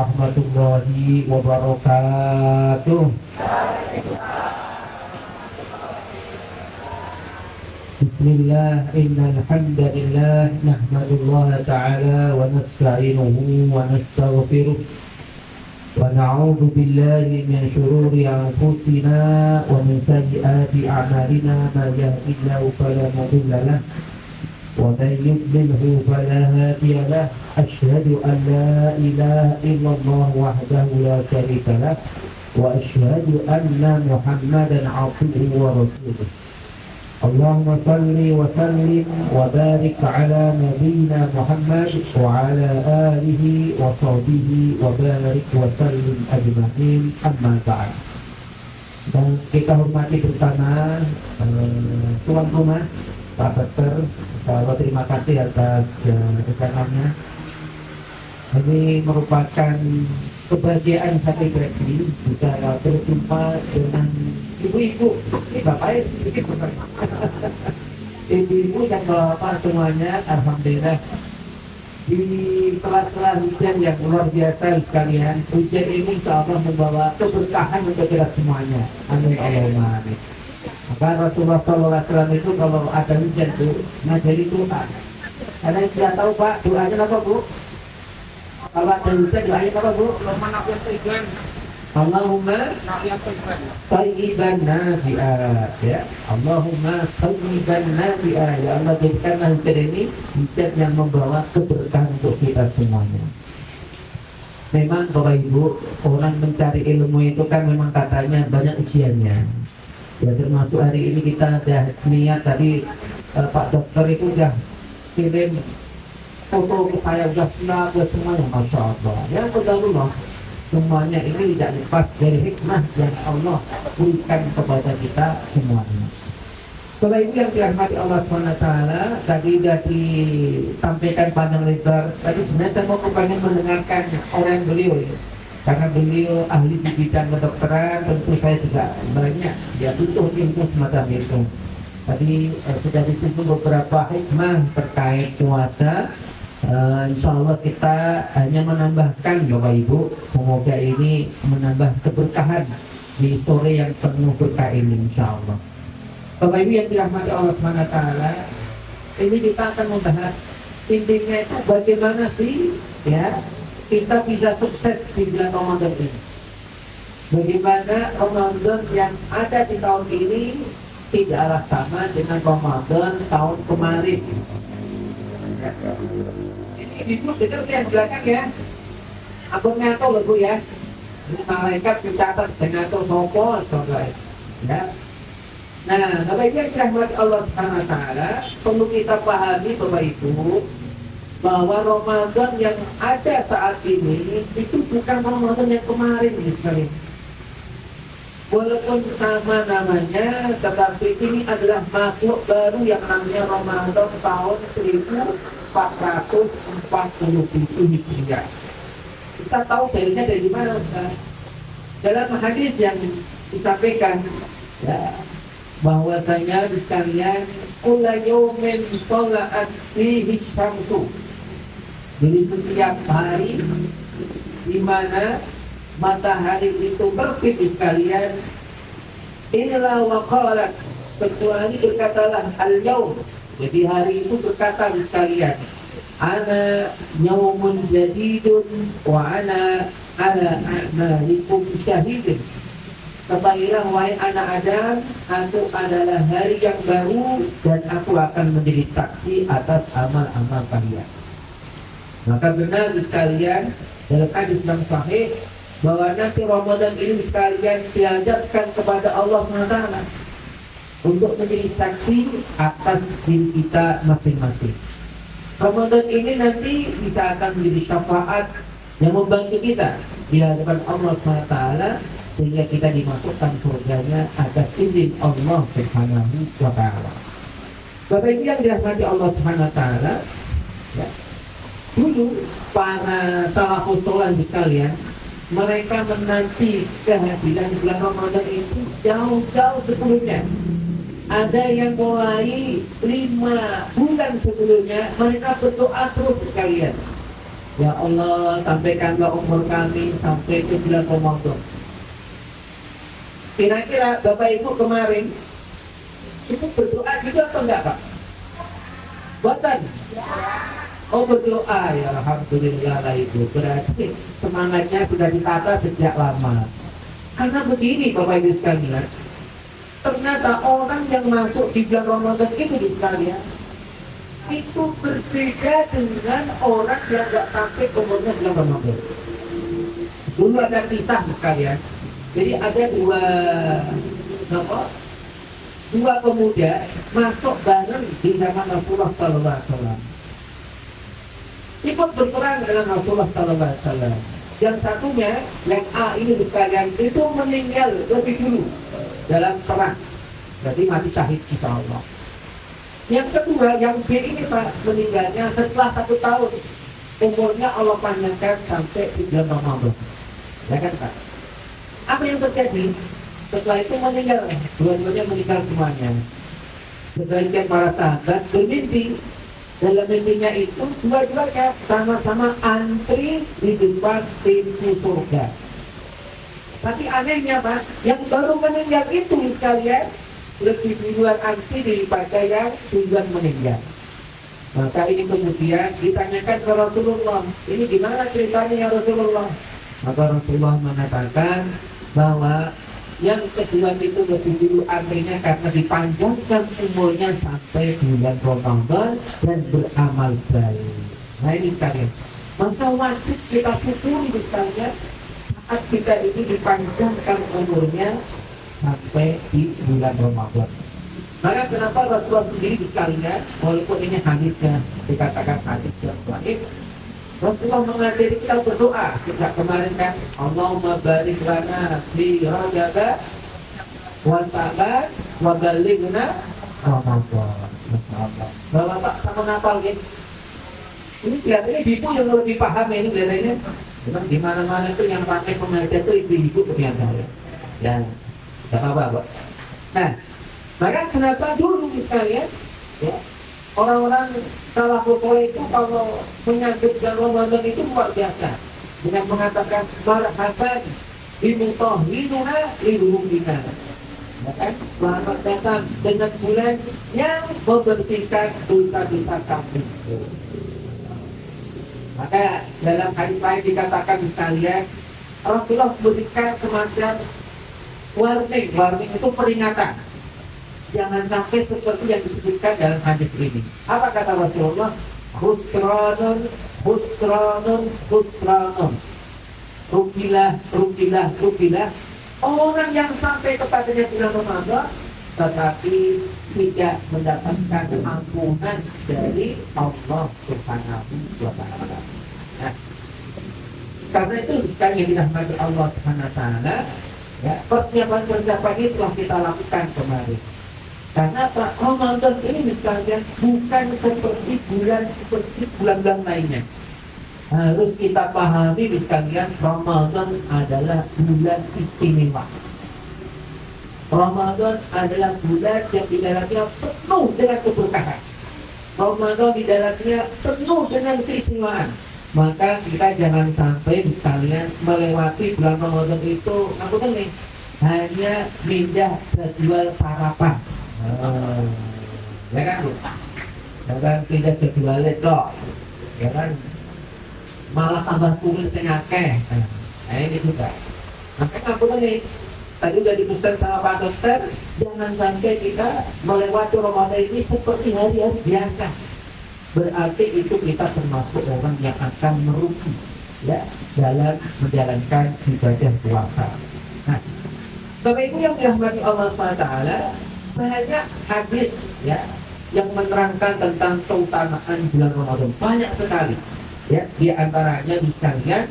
warahmatullahi wabarakatuh. Bismillah, innal hamdalillah nahmadullaha ta'ala wa nasta'inuhu wa nastaghfiruh wa na'udzu billahi min shururi anfusina wa min sayyiati a'malina man yahdihillahu fala mudilla lahu wa man yudlilhu fala hadiya lahu asyhadu an la ilaha illallah wahdahu la syarika lahu wa asyhadu anna Muhammadan 'abduhu wa rasuluh. Allahumma salli wa sallim wa barik ala nabiyyina Muhammad wa ala alihi wa sahbihi wa barik wa sallim ajma'in, amma ba'd. Dan kita hormati bersama tuan rumah Pak Dokter. Terima kasih atas kedatangannya. Ini merupakan kebahagiaan hati Gregi bisa berjumpa dengan ibu-ibu. Ini bapaknya sedikit ibu-ibu dan bapak semuanya, alhamdulillah di tengah-tengah hujan yang luar biasa sekalian. Hujan ini insya Allah membawa keberkahan untuk kita semuanya. Amin Allahumma amin. Maka Rasulullah SAW itu kalau ada hujan tuh ngajari doa. Karena yang tidak tahu Pak, doanya apa Bu? Kalau ada hujan doanya apa Bu? Allahumma sayyiban nafi'ah, ya. Allahumma sayyiban nafi'ah, ya Allah jadikanlah hujan ini hujan yang membawa keberkahan untuk kita semuanya. Memang Bapak Ibu, orang mencari ilmu itu kan memang katanya banyak ujiannya. Ya termasuk hari ini kita sudah niat tadi Pak Dokter itu sudah kirim foto ke saya, sudah siap semuanya, Masya Allah. Yang kedua semuanya ini tidak lepas dari hikmah yang Allah berikan kepada kita semuanya. Bapak Ibu yang dirahmati Allah SWT, tadi sudah disampaikan panjang lebar. Tadi sebenarnya saya mau pengen mendengarkan orang beliau ya. Karena beliau ahli di bidang kedokteran, tentu saya juga banyak ya butuh ilmu semacam itu. Tadi sudah disebut beberapa hikmah terkait puasa. Insya Allah kita hanya menambahkan Bapak Ibu, semoga ini menambah keberkahan di sore yang penuh berkah ini insya Allah. Bapak Ibu yang dirahmati Allah SWT, ini kita akan membahas intinya itu bagaimana sih ya kita bisa sukses di bulan Ramadan ini. Bagaimana Ramadan yang ada di tahun ini tidaklah sama dengan Ramadan tahun kemarin. Ini Bu, dengar yang belakang ya. Aku ngatur loh Bu ya. Ini malaikat dicatat dengan sopo, ya. Nah, Bapak Ibu yang dirahmati Allah SWT, perlu kita pahami Bapak Ibu bahwa Ramadan yang ada saat ini itu bukan Ramadan yang kemarin sekali. Walaupun sama namanya, tetapi ini adalah makhluk baru yang namanya Ramadan tahun 1440 Hijriah. Kita tahu dalilnya dari mana Ustaz? Dalam hadis yang disampaikan ya, bahwasanya sekalian kullu yawmin tala'at fihi syamsu. Jadi setiap hari di mana matahari itu terbit sekalian, illa wa qalat, kecuali berkatalah al-yaum. Jadi hari itu berkata sekalian, ana yaumun jadidun wa ana ala a'malikum syahidun. Ketahuilah wahai anak Adam, aku adalah hari yang baru dan aku akan menjadi saksi atas amal-amal kalian. Maka benar sekalian dalam hadis yang sahih bahwa nanti Ramadan ini sekalian diajarkan kepada Allah SWT untuk menjadi saksi atas diri kita masing-masing. Ramadan ini nanti bisa akan menjadi syafaat yang membantu kita di hadapan Allah SWT sehingga kita dimasukkan surganya atas izin Allah Subhanahu wa Ta'ala. Bapak Ibu yang dirahmati Allah Subhanahu wa Ta'ala, ya, dulu para salafus saleh sekalian, mereka menanti kehadiran bulan Ramadan itu jauh-jauh sebelumnya. Ada yang mulai 5 bulan sebelumnya mereka berdoa terus sekalian. Ya Allah, sampaikanlah umur kami sampai ke bulan Ramadan. Kira-kira Bapak Ibu kemarin itu berdoa juga atau enggak, Pak? Buatan? Oh, berdoa, ya Alhamdulillah lah Ibu. Berarti semangatnya sudah ditata sejak lama. Karena begini Bapak Ibu sekalian, ternyata orang yang masuk di bulan Ramadan itu di sekalian itu berbeda dengan orang yang nggak sampai umurnya bulan Ramadan. Dulu ada kisah sekalian. Jadi ada dua pemuda masuk bareng di zaman Rasulullah Sallallahu Alaihi Wasallam. Ikut berperang dengan Rasulullah Sallallahu Alaihi Wasallam. Yang satunya, yang A ini sekalian itu meninggal lebih dulu dalam perang. Jadi mati syahid insya Allah. Yang kedua, yang B ini Pak meninggalnya setelah 1 tahun. Umurnya Allah panjangkan sampai 3 Ramadan. Ya kan Pak? Apa yang terjadi? Setelah itu meninggal, dua-duanya meninggal semuanya. Sebagian para sahabat bermimpi. Dalam mimpinya itu dua-duanya sama-sama antri di depan pintu surga. Tapi anehnya Pak, yang baru meninggal itu sekalian lebih duluan antri daripada yang duluan meninggal. Maka ini kemudian ditanyakan ke Rasulullah, ini gimana ceritanya ya Rasulullah? Maka Rasulullah mengatakan bahwa yang kedua itu lebih dulu antrinya karena dipanjangkan umurnya sampai bulan Ramadan dan beramal baik. Nah ini sekalian, maka wajib kita syukuri misalnya saat kita ini dipanjangkan umurnya sampai di bulan Ramadan. Maka kenapa Rasulullah sendiri sekalian, walaupun ini hadisnya dikatakan hadis yang baik, Rasulullah mengajari kita berdoa sejak kemarin kan, Allahumma barik lana fi Rajab wa Sya'ban wa ballighna Ramadan. Masyaallah. Bapak sama ngapal gitu. Ini kelihatannya ibu yang lebih paham ini kelihatannya. Memang di mana-mana itu yang pakai pengajar itu ibu-ibu ternyata. Ya, tidak apa-apa. Nah, maka kenapa dulu misalnya, ya, orang-orang salah foto itu kalau menyambut bulan Ramadan itu luar biasa dengan mengatakan marhaban bimutahhinuna liruhina, ya kan? Selamat datang dengan bulan yang membersihkan dosa-dosa kami. Maka dalam hadis lain dikatakan misalnya Rasulullah memberikan semacam warning itu peringatan. Jangan sampai seperti yang disebutkan dalam hadis ini. Apa kata Rasulullah? Husranun. Rugilah. Orang yang sampai kepadanya bulan Ramadan tetapi tidak mendapatkan ampunan dari Allah Subhanahu wa Ta'ala. Nah, karena itu kan yang dirahmati Allah Subhanahu wa Ta'ala, ya, persiapan ini telah kita lakukan kemarin. Karena Pak Ramadan ini misalnya bukan seperti bulan-bulan lainnya. Harus kita pahami misalnya Ramadan adalah bulan istimewa. Ramadan adalah bulan yang di dalamnya penuh dengan keberkahan. Ramadan di dalamnya penuh dengan keistimewaan. Maka kita jangan sampai misalnya melewati bulan Ramadan itu, aku nih hanya pindah jadwal sarapan. Ya kan Bu? Ya kan tidak jadwal itu, ya kan malah tambah turun senyake. Nah ini juga. Makanya aku nih tadi udah dipesan sama Pak Dokter, jangan sampai kita melewati Ramadan ini seperti hari-hari biasa. Berarti itu kita termasuk orang yang akan merugi, ya, dalam menjalankan ibadah puasa. Nah, Bapak Ibu yang dirahmati Allah SWT, banyak hadis, ya, yang menerangkan tentang keutamaan bulan Ramadan, banyak sekali. Ya, di antaranya misalnya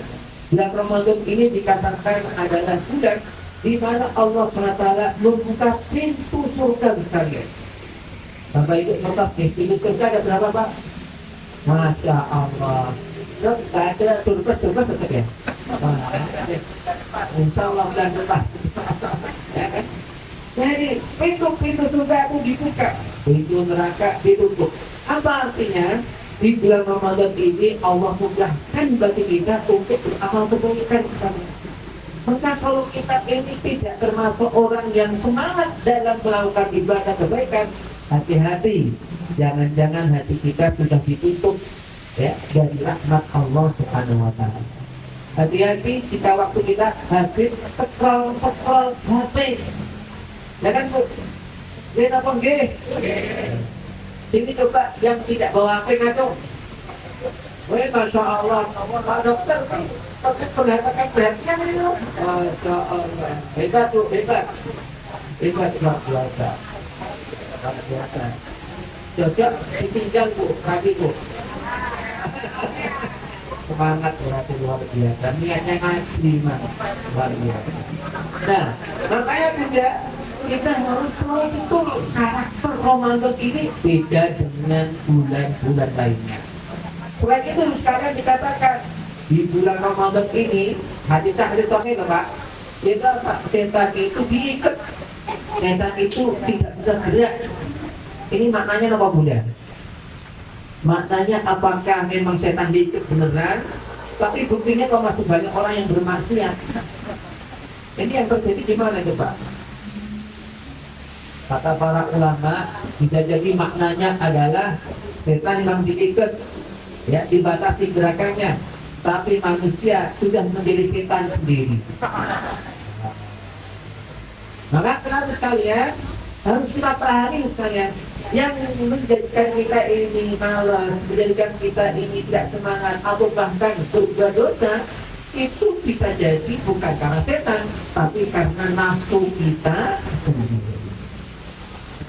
bulan Ramadan ini dikatakan adalah bulan di mana Allah SWT membuka pintu surga misalnya. Bapak Ibu ngerti nih, pintu surga ada berapa Pak? Masya Allah. Tidak ada surga tetap ya? Insya Allah bulan depan. Ya kan? Jadi pintu surga itu dibuka, pintu neraka ditutup. Apa artinya? di bulan Ramadan ini Allah mudahkan bagi kita untuk beramal kebaikan. Maka kalau kita ini tidak termasuk orang yang semangat dalam melakukan ibadah kebaikan, hati-hati, jangan-jangan hati kita sudah ditutup ya dari rahmat Allah Subhanahu wa taala. Hati-hati jika waktu kita habis scroll HP. Ya kan Bu? Dia apa nggih? Ini coba yang tidak bawa HP ngaco. Weh, Masya Allah, Pak Dokter tapi mengatakan perhatian itu. Masya Allah, hebat tuh, hebat luar biasa. Cocok ditinggal Bu, kaki Bu. Semangat berarti luar biasa. Niatnya ngaji mah luar biasa. Nah, makanya juga kita harus tahu betul karakter Ramadan ini beda dengan bulan-bulan lainnya. Selain itu sekarang dikatakan di bulan Ramadan ini hadis sahih Pak, kita setan itu diikat, setan itu tidak bisa gerak. Ini maknanya apa Bunda? Maknanya apakah memang setan diikat beneran? Tapi buktinya kalau masih banyak orang yang bermaksiat. Ini yang terjadi gimana itu Pak? Kata para ulama, bisa jadi maknanya adalah setan memang diikat, ya dibatasi gerakannya, tapi manusia sudah menjadi setan sendiri. Maka kenapa sekalian harus kita pahami sekalian, yang menjadikan kita ini malas, menjadikan kita ini tidak semangat atau bahkan berbuat dosa, itu bisa jadi bukan karena setan, tapi karena nafsu kita sendiri.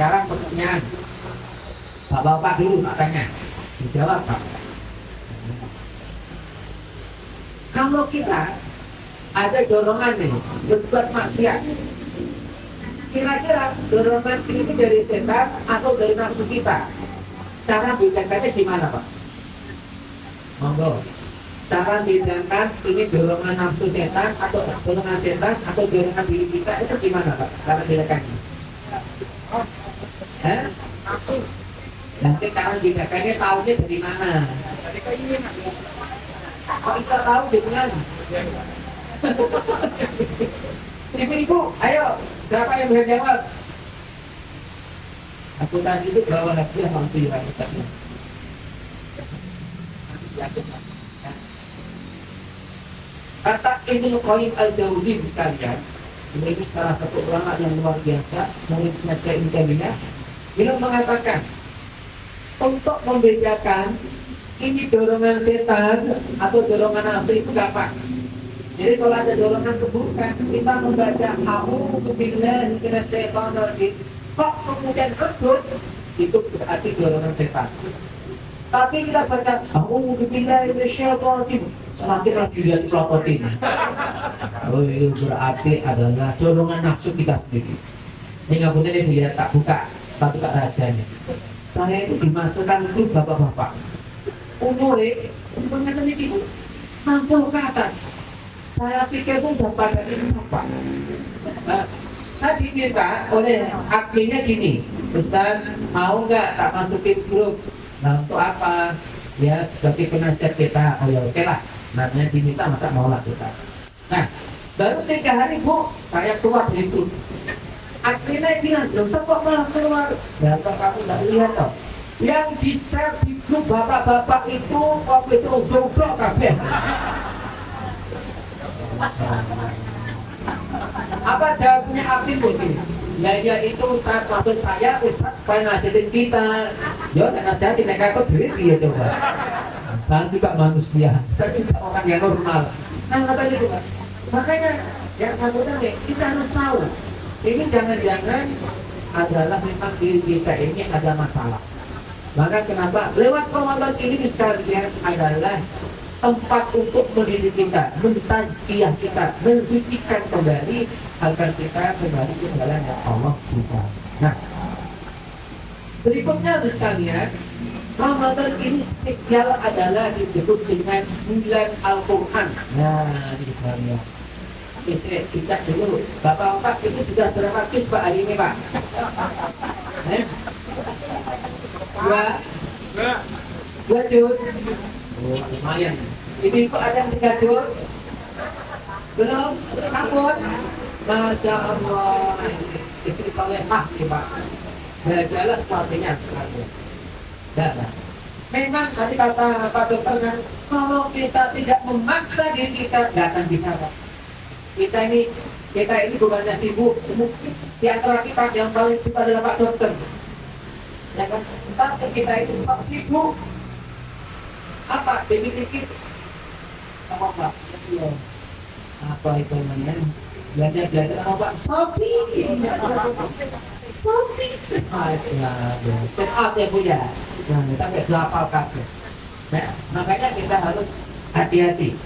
Sekarang pertanyaan, Bapak dulu tanya, dijawab Pak. Kalau kita ada dorongan nih berbuat maksiat, kira-kira dorongan ini dari setan atau dari nafsu kita? Cara bedakannya gimana Pak? Monggo. Cara bedakan ini dorongan nafsu setan atau dorongan setan atau dorongan diri kita itu gimana Pak? Cara bedakannya? Nanti cara bedakannya tahunya dari mana? Kok bisa tahu dengan? Ibu, ayo, siapa yang bisa jawab? Aku tadi itu bawa lagi yang mampu dirasakan. Kata Ibnu Qayyim al-Jauzi sekalian, ini salah satu ulama yang luar biasa, muridnya Ibnu Taimiyah. Beliau mengatakan, untuk membedakan ini dorongan setan atau dorongan nafsu itu gampang. Jadi kalau ada dorongan keburukan, kita membaca a'udzu billahi minasy syaithanir rajim. Kok kemudian redup, itu berarti dorongan setan. Tapi kita baca a'udzu billahi minasy syaithanir rajim, semakin lagi dia dilopotin. Oh, itu berarti adalah dorongan nafsu kita sendiri. Ini nggak boleh dilihat, tak buka rahasianya. Saya itu dimasukkan itu bapak-bapak. Umurnya, umurnya itu mampu ke atas. Saya pikir itu udah pada siapa. Saya diminta oleh aklinya gini, Ustaz mau nggak tak masukin grup? Nah untuk apa? Ya sebagai penasihat kita, oh ya oke lah. Namanya diminta masa mau lah kita. Nah baru 3 hari Bu, saya keluar dari itu. Akhirnya bilang, Ustaz kok malah keluar? Ya kok kamu nggak lihat toh? Yang di-share di grup bapak-bapak itu waktu itu goblok kabeh. Apa jawabnya aktif begini? Ya itu Ustaz, maksud saya Ustaz supaya nasihatin kita. Ya nasihatin mereka itu diri dia coba. Saya juga manusia, saya juga orang yang normal. Nah katanya itu Pak. Makanya yang satunya kita harus tahu, ini jangan-jangan adalah memang diri kita ini ada masalah. Maka kenapa lewat Ramadan ini sekalian adalah tempat untuk mendidik kita, mentazkiyah kita, mensucikan kembali agar kita kembali ke jalan yang Allah berikan. Nah, berikutnya sekalian, Ramadan ini spesial adalah disebut dengan bulan Al-Quran. Nah, ini sekalian. Kita dulu, Bapak-bapak itu sudah berapa kis Pak hari ini Pak? 2 juz. Oh, lumayan. Ibu ada yang 3 juz? Belum? Ampun. Masya Allah. Itu solehah nih Pak. Belajarlah sepertinya. Dah. Memang tadi kata Pak Dokter kan, kalau kita tidak memaksa diri kita, nggak akan bisa Pak. Kita ini bukannya sibuk. Mungkin di antara kita yang paling sibuk adalah Pak Dokter. Ya kan? Tapi kita itu sibuk. Apa? Dikit-dikit. Sama Pak. Apa itu namanya? Belajar sama Pak Sopi. Sopi. Maaf ya Bu ya. Sampai berapa kali. Nah, makanya kita harus hati-hati.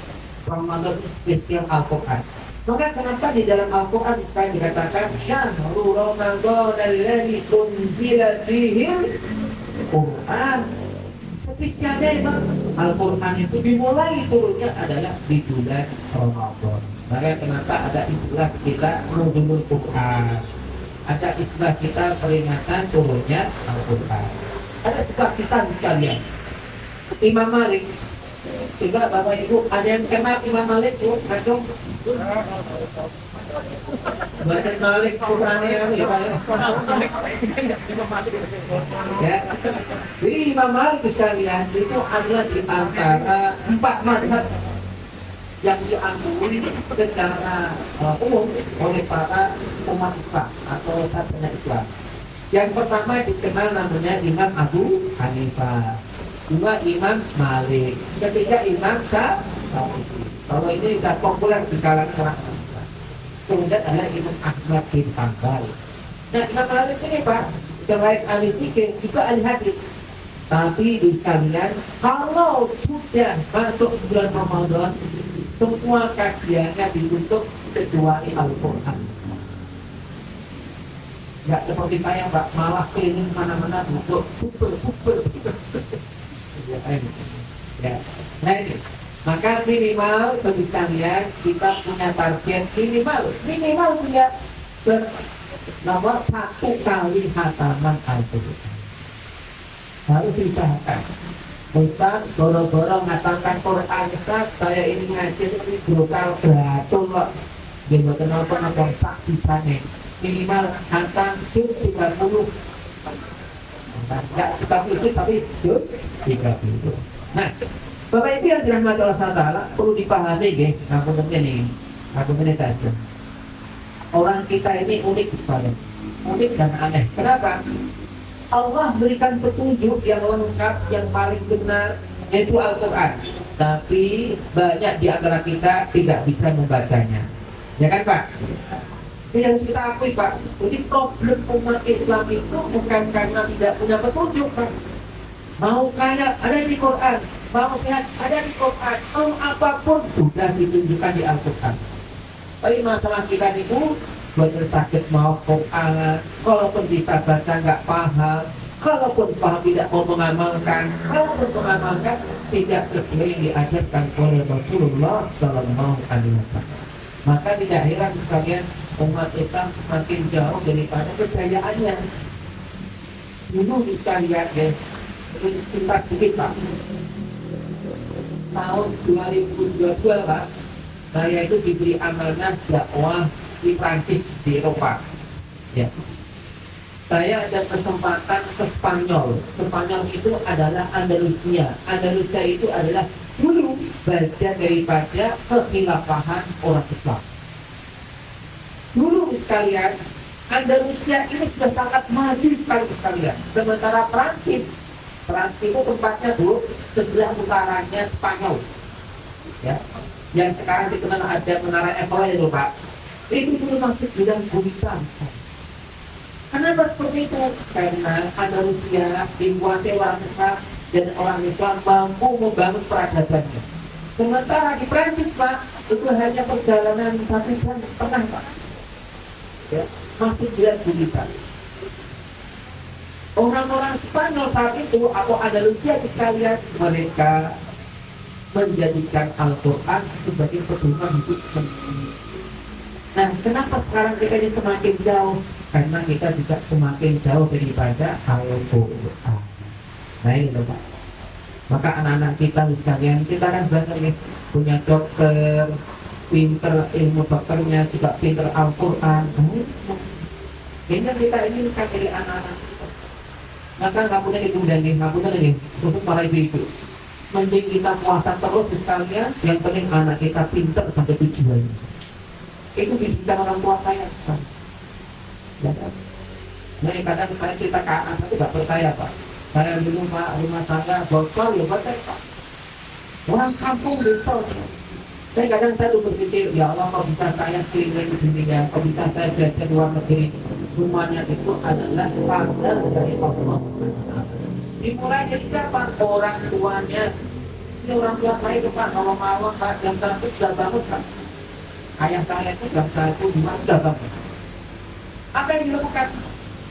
Ramadan itu spesial Al-Quran. Maka kenapa di dalam Al-Quran dikatakan Syahrul Ramadan alladzi unzila fihi Quran. Spesialnya memang Al-Quran itu dimulai turunnya adalah di bulan Ramadan. Maka kenapa ada istilah kita nuzulul Quran, ada istilah kita peringatan turunnya Al-Quran. Ada sebuah kisah sekalian. Imam Malik, coba Bapak Ibu, ada yang kenal Imam Malik tuh? Kacung? Bapak Malik Qurannya ya Pak ya. Jadi Imam Malik sekalian itu adalah di antara 4 mazhab yang diakui secara umum oleh para umat Islam atau sarjana Islam. Yang pertama dikenal namanya Imam Abu Hanifah, 2 Imam Malik, ketiga Imam Syafi'i. Kalau ini sudah populer di kalangan orang Islam. Kemudian ada Imam Ahmad bin Hanbal. Nah, Imam Malik ini Pak, selain ahli fikih juga ahli hadis. Tapi di kalian kalau sudah masuk bulan Ramadan, semua kajiannya ditutup kecuali Al-Quran. Nggak seperti saya Pak, malah keliling mana-mana duduk super. Ya. Nah ini, maka minimal bagi kalian kita punya target minimal punya nomor 1 kali hataman Al-Quran. Harus diusahakan. Bukan boro-boro mengatakan Quran Ustaz, saya ini ngaji ini brokal beratul kok. Dia kenapa sak bisane. Minimal hantam juz 30. Enggak tapi juz 30. Nah, Bapak Ibu yang dirahmati Allah SWT perlu dipahami guys, aku ini tadi. Orang kita ini unik sekali. Unik dan aneh. Kenapa? Allah berikan petunjuk yang lengkap, yang paling benar, yaitu Al-Quran. Tapi banyak di antara kita tidak bisa membacanya. Ya kan Pak? Ini harus kita akui Pak. Jadi problem umat Islam itu bukan karena tidak punya petunjuk Pak. Mau kaya ada di Quran, mau sehat ada di Quran, mau apapun sudah ditunjukkan di Al-Quran. Tapi masalah kita itu benar sakit mau Quran, kalaupun bisa baca nggak paham, kalaupun paham tidak mau mengamalkan, kalaupun mengamalkan tidak sesuai yang diajarkan oleh Rasulullah Sallallahu Alaihi Wasallam. Maka tidak heran sekalian umat Islam semakin jauh daripada kejayaannya. Dulu sekalian ya, kita sedikit Pak. Tahun 2022 Pak, saya itu diberi amanah dakwah di Prancis, di Eropa. Ya. Saya ada kesempatan ke Spanyol. Spanyol itu adalah Andalusia. Andalusia itu adalah dulu bagian daripada kekhilafahan orang Islam. Dulu sekalian, Andalusia ini sudah sangat maju sekalian. Sementara Prancis itu tempatnya dulu sebelah utaranya Spanyol. Ya. Yang sekarang dikenal ada menara Eiffel itu Pak. Itu dulu masih bidang gurita. Kenapa seperti itu? Karena Andalusia dikuasai orang Islam dan orang Islam mampu membangun peradabannya. Sementara di Prancis Pak, itu hanya perjalanan 1 jam setengah Pak. Ya, masih bidang gurita. Orang-orang Spanyol saat itu atau Andalusia sekalian, mereka menjadikan Al-Quran sebagai pedoman hidup sendiri. Nah, kenapa sekarang kita ini semakin jauh? Karena kita juga semakin jauh daripada Al-Quran. Nah ini loh Pak. Maka anak-anak kita sekalian, kita kan belajar nih, punya dokter, pinter ilmu dokternya, juga pinter Al-Quran. Ini kita inginkan dari anak-anak kita. Maka nggak punya ditunda nih, nggak punya lagi untuk para ibu-ibu. Mending kita puasa terus sekalian, yang penting anak kita pinter sampai tujuan. Itu bisa orang tua saya. Ya kan? Nah, kadang kita ke anak itu nggak percaya Pak. Saya dulu Pak, rumah tangga bocor ya percaya Pak. Orang kampung bocor. Saya kadang saya berpikir, ya Allah kok bisa saya keliling di dunia, kok bisa saya belajar luar negeri. Semuanya itu adalah tanda dari Allah. Dimulai dari siapa? Orang tuanya. Ini orang tua saya itu Pak, malam-malam Pak, jam 1 sudah bangun Pak. Ayah saya itu jam 1, 2 sudah bangun. Apa yang dilakukan?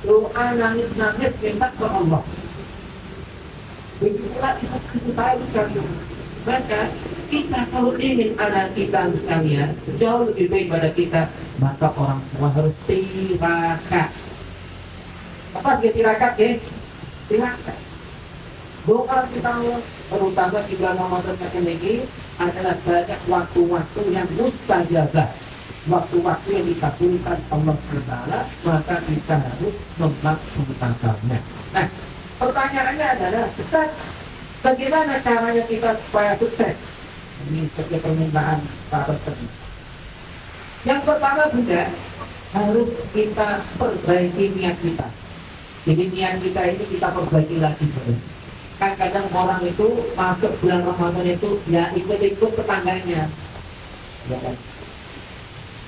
Doa nangis-nangis minta ke Allah. Begitulah itu saya sekalian. Maka kita kalau ingin anak kita sekalian jauh lebih baik pada kita, maka orang tua harus tirakat. Apa dia tirakat ya? Tirakat. Doa kita terutama di bulan Ramadan ini adalah banyak waktu-waktu yang mustajabah, waktu-waktu yang dikabulkan Allah SWT, maka kita harus memaksimalkannya. Nah, pertanyaannya adalah, Ustaz, bagaimana caranya kita supaya sukses? Ini sebagai permintaan Pak Dokter. Yang pertama juga harus kita perbaiki niat kita. Jadi niat kita ini kita perbaiki lagi. Kan kadang orang itu masuk bulan Ramadan itu ya ikut-ikut tetangganya. Ya kan?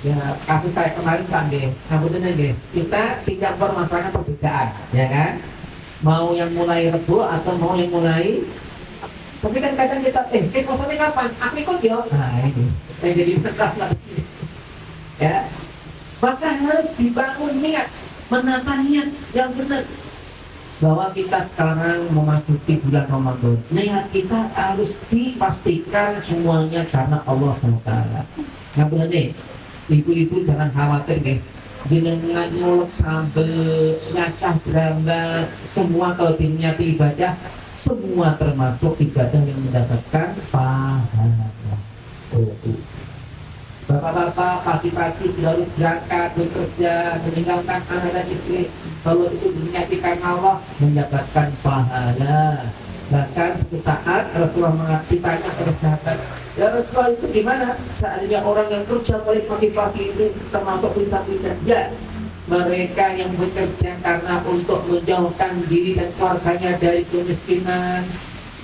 Ya kasus saya kemarin Pak deh, kemudian deh kita tidak bermasalah perbedaan, ya kan? Mau yang mulai Rebo atau mau yang mulai, tapi kan kadang kita kosannya kapan? Aku ikut ya. Nah ini saya jadi masalah. Ya, maka harus dibangun niat, menata niat yang benar. Bahwa kita sekarang memasuki bulan Ramadan, niat kita harus dipastikan semuanya karena Allah SWT. Nggak boleh nih, ibu-ibu jangan khawatir nih. Dengan nyolok sambel, nyacah gambar, semua kalau diniati ibadah, semua termasuk ibadah yang mendapatkan pahala. Bapak-bapak pagi-pagi harus berangkat bekerja, meninggalkan anak dan istri. Kalau itu diniatikan Allah, mendapatkan pahala. Bahkan suatu saat Rasulullah mengaktifkannya kepada sahabat, ya Rasulullah itu gimana? Seandainya orang yang kerja mulai pagi-pagi itu termasuk bisa-bisa. Ya, mereka yang bekerja karena untuk menjauhkan diri dan keluarganya dari kemiskinan,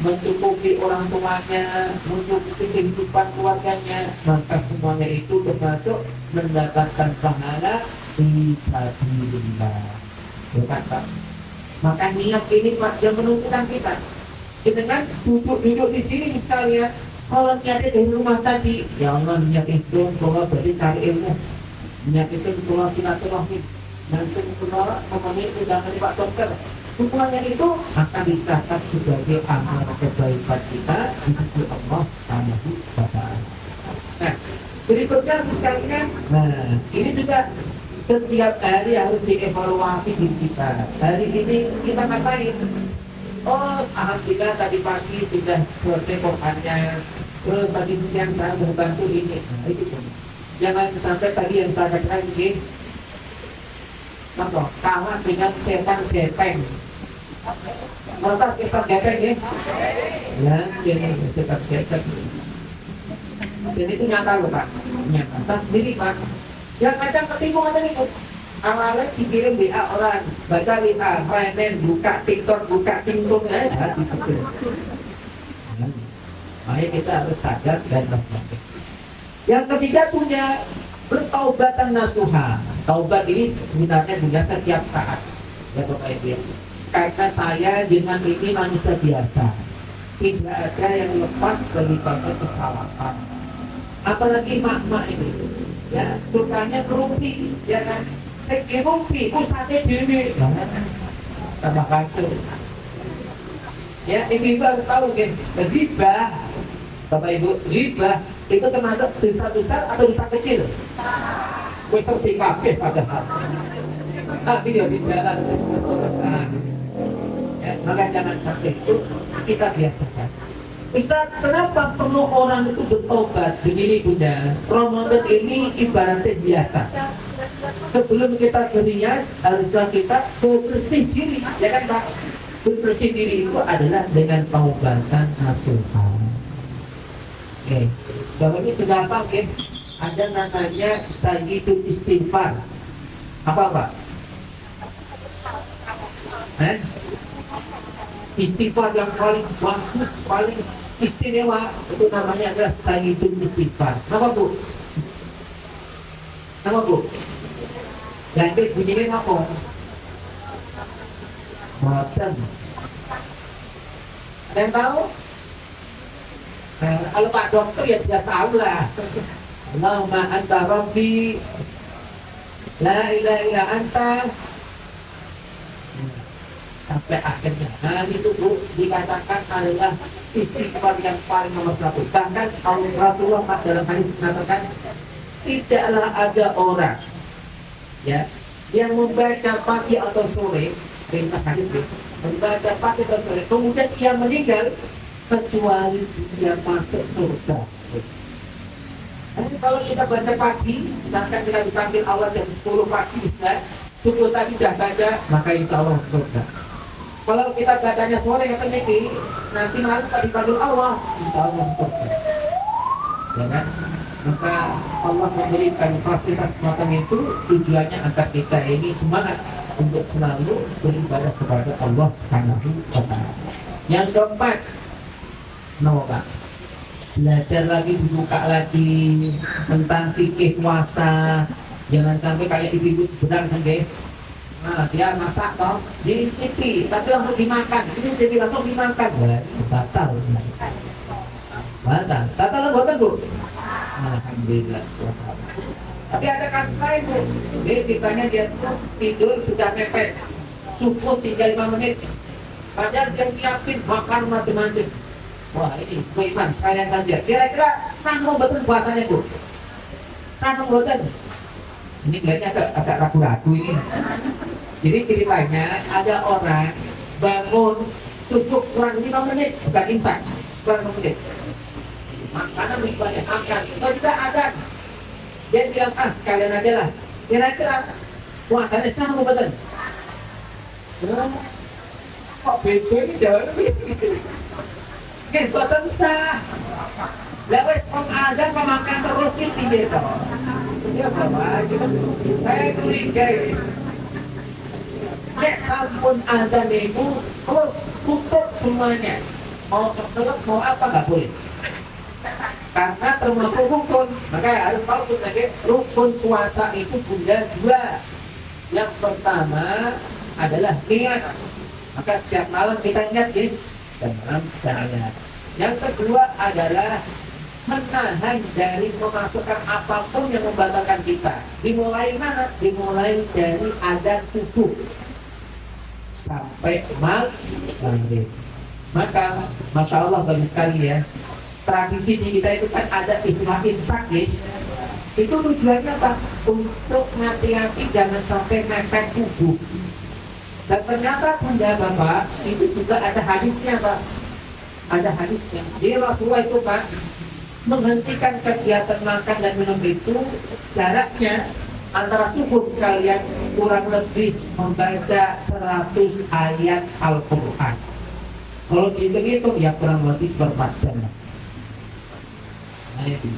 mencukupi orang tuanya, mencukupi kehidupan keluarganya, maka semuanya itu termasuk mendapatkan pahala fisabilillah. Bukan Pak. Maka niat ini Pak yang menentukan kita. Dengan duduk di sini misalnya, kalau niatnya dari rumah tadi, ya Allah niat itu bahwa berarti cari ilmu, niat itu bahwa silaturahmi, nanti bahwa memenuhi undangan Pak Dokter. Semuanya itu akan dicatat sebagai amal kebaikan kita di sisi Allah Subhanahu wa Ta'ala. Nah, berikutnya sekalian, nah ini juga setiap hari harus dievaluasi diri kita. Hari ini kita ngapain? Oh, alhamdulillah tadi pagi sudah selesai Qurannya. Terus tadi siang saya berbantu ini. Nah, itu jangan sampai tadi yang saya katakan ini kalah dengan setan gepeng. Masa setan gepeng ya? Ya, ini setan gepeng. Dan itu nyata loh Pak. Nyata. Saya sendiri Pak. Yang kadang ketipu ada itu. Awalnya dikirim WA orang, baca WA, Renen, buka TikTok, buka TikTok, habis itu. Makanya kita harus sadar dan berhati. Yang ketiga punya bertaubatan nasuha. Taubat ini sebenarnya juga setiap saat. Ya Bapak Ibu. Karena saya dengan ini manusia biasa. Tidak ada yang lepas daripada kesalahan. Apalagi mak-mak ini. Ya, sukanya kerumpi, ya kan? Kerumpi, usahanya dewi. Tambah kacau. Ya, ibu harus tahu kan, riba, Bapak Ibu, riba itu termasuk dosa besar atau dosa kecil? Besar TKP padahal. Tapi ya di jalan. Ya, maka jangan sampai itu kita biasakan. Ustaz, kenapa perlu orang itu bertobat? Begini Bunda, Ramadan ini ibaratnya biasa. Sebelum kita berias, haruslah kita bersih diri, ya kan Pak? Bersih diri itu adalah dengan taubatan nasuha. Oke, Bapak ini sudah apa? Oke, ada namanya Sayyidul Istighfar. Apa Pak? Istighfar yang paling bagus, paling istimewa itu namanya adalah Sayyidul Istighfar. Nama Bu? Nama Bu? Yang bunyinya apa? Boten. Ada yang tahu? Kalau Pak Dokter ya sudah tahu lah. Allahumma anta rabbi la ilaha illa anta sampai akhirnya. Nah itu Bu dikatakan adalah istighfar yang paling nomor satu. Bahkan Rasulullah dalam hadis mengatakan tidaklah ada orang ya yang membaca pagi atau sore, perintah hadis membaca pagi atau sore kemudian ia meninggal kecuali dia masuk surga. Tapi kalau kita baca pagi, misalkan kita dipanggil Allah jam 10 pagi, subuh tadi sudah baca, maka insya Allah surga. Kalau kita bacanya sore katanya nanti malam tak dipanggil Allah, insya Allah surga. Ya kan? Maka Allah memberikan fasilitas semacam itu tujuannya agar kita ini semangat untuk selalu beribadah kepada Allah Subhanahu wa Ta'ala. Yang keempat, Pak, belajar lagi, dibuka lagi tentang fikih puasa. Jangan sampai kayak ibu-ibu benar kan guys. Nah, dia masak toh, diicipi, tapi langsung dimakan. Ini jadi langsung dimakan. Wah, batal. Batal buatan Bu. Alhamdulillah. Tapi ada kasus lain Bu. Jadi ditanya dia tuh tidur sudah mepet, subuh tinggal 5 menit. Padahal dia yakin makan macam-macam. Wah ini iman sekalian saja. Kira-kira sanggup betul puasanya Bu? Sanggup betul? Ini kayaknya agak ragu-ragu ini. Jadi ceritanya ada orang bangun subuh kurang 5 menit, bukan imsak, kurang 5 menit. Makanan lebih banyak makan, kalau tidak ada. Dia bilang sekalian aja lah. Kira-kira puasanya sanggup betul? Kok beda ini jauh lebih? Buatan sah. Lalu ada pemakan terus ini gitu. Ya bapak, saya curiga ini. Sampun azan itu terus tutup semuanya. Mau keselak mau apa nggak boleh. Karena termasuk rukun, maka harus tahu sebagai rukun puasa itu Bunda 2. Yang pertama adalah niat. Maka setiap malam kita niat dan malam saya. Yang kedua adalah menahan dari memasukkan apapun yang membatalkan kita. Dimulai mana? Dimulai dari azan subuh sampai maghrib. Maka masya Allah bagus sekali ya. Tradisi di kita itu kan ada istilah imsak ya. Itu tujuannya apa? Untuk hati-hati jangan sampai mepet subuh. Dan ternyata Bunda Bapak itu juga ada hadisnya Pak. Ada hadisnya. Jadi Rasulullah itu Pak menghentikan kegiatan makan dan minum itu jaraknya antara subuh sekalian kurang lebih membaca 100 ayat Al-Quran. Kalau dihitung ya kurang lebih seperempat jam. Nah, itu.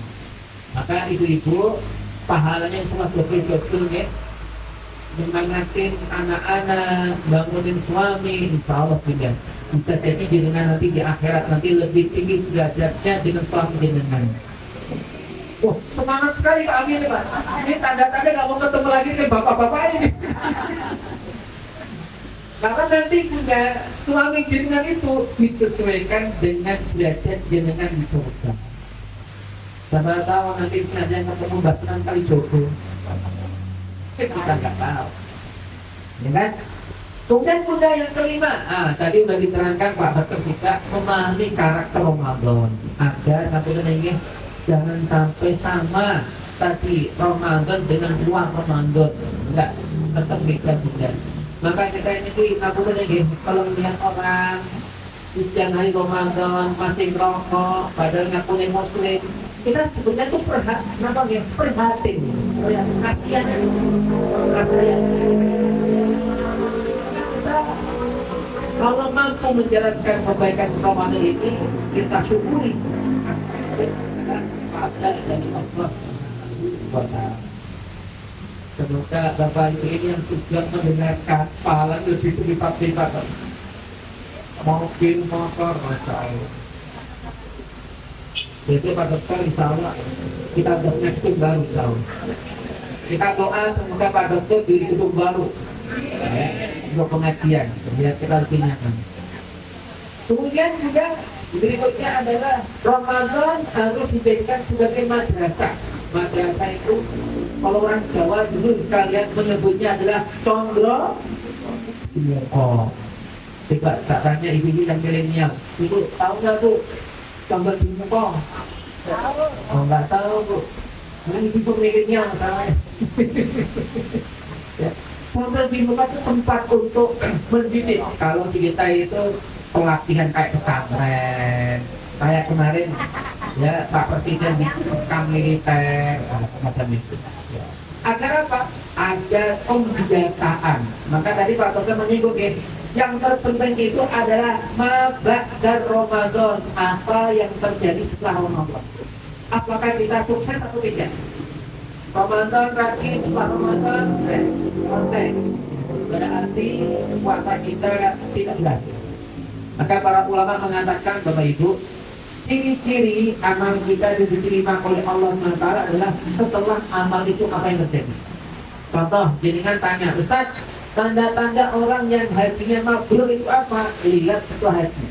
Maka ibu-ibu pahalanya cuma betul-betul ya. Mengangatin anak-anak, bangunin suami, insya Allah tidak. Bisa jadi dengan nanti di akhirat nanti lebih tinggi derajatnya dengan suami dengan. Oh semangat sekali Pak Amin Pak. Ini tanda-tanda nggak mau ketemu lagi nih bapak-bapak ini. Karena nanti punya suami jenengan itu disesuaikan dengan derajat jenengan di surga. Siapa tahu nanti ada yang ketemu baturan kali jodoh. Kita nggak tahu, ya kan? Kemudian Bunda yang kelima, tadi udah diterangkan Pak Dokter kita memahami karakter Ramadan agar sampai ini jangan sampai sama tadi Ramadan dengan luar Ramadan, enggak, tetap beda Bunda. Maka kita ini ngapunten nggih, kalau melihat orang di siang hari Ramadan masih merokok, padahal ngakuin muslim, kita sebetulnya tuh prihatin, ya kasihan, kasihan. Kita kalau mampu menjalankan kebaikan Ramadan ini, kita syukuri. Dari Allah. Semoga Bapak Ibu ini yang sudah mendengarkan pahala lebih berlipat-lipat. Mobil, motor, Masya Allah. Jadi Pak Dokter insya Allah kita udah nexting baru insya Allah. Kita doa semoga Pak Dokter di gedung baru untuk pengajian. Biar kita lebih nyaman. Kemudian juga berikutnya adalah Ramadan harus dijadikan sebagai madrasah. Madrasah itu kalau orang Jawa dulu sekalian menyebutnya adalah condro. Oh, coba tak tanya ibu-ibu yang milenial, ibu tahu nggak bu condro di muka? Tahu. Oh nggak tahu bu. Karena ibu milenial masalahnya. Ya. Condro di muka itu tempat untuk mendidik. Kalau di kita itu pelatihan kayak pesantren, kayak kemarin ya Pak Presiden di kamp militer macam itu. Ya. Agar apa? Ada pembiasaan. Maka tadi Pak Dokter menyinggung yang terpenting itu adalah maba'da Ramadan, apa yang terjadi setelah Ramadan. Apakah kita sukses atau tidak? Ramadan rajin, setelah Ramadan selesai. Berarti puasa kita tidak berhasil. Maka para ulama mengatakan Bapak Ibu, ciri-ciri amal kita diterima oleh Allah SWT adalah setelah amal itu apa yang terjadi. Contoh, jenengan tanya, Ustaz, tanda-tanda orang yang hajinya mabrur itu apa? Lihat setelah haji.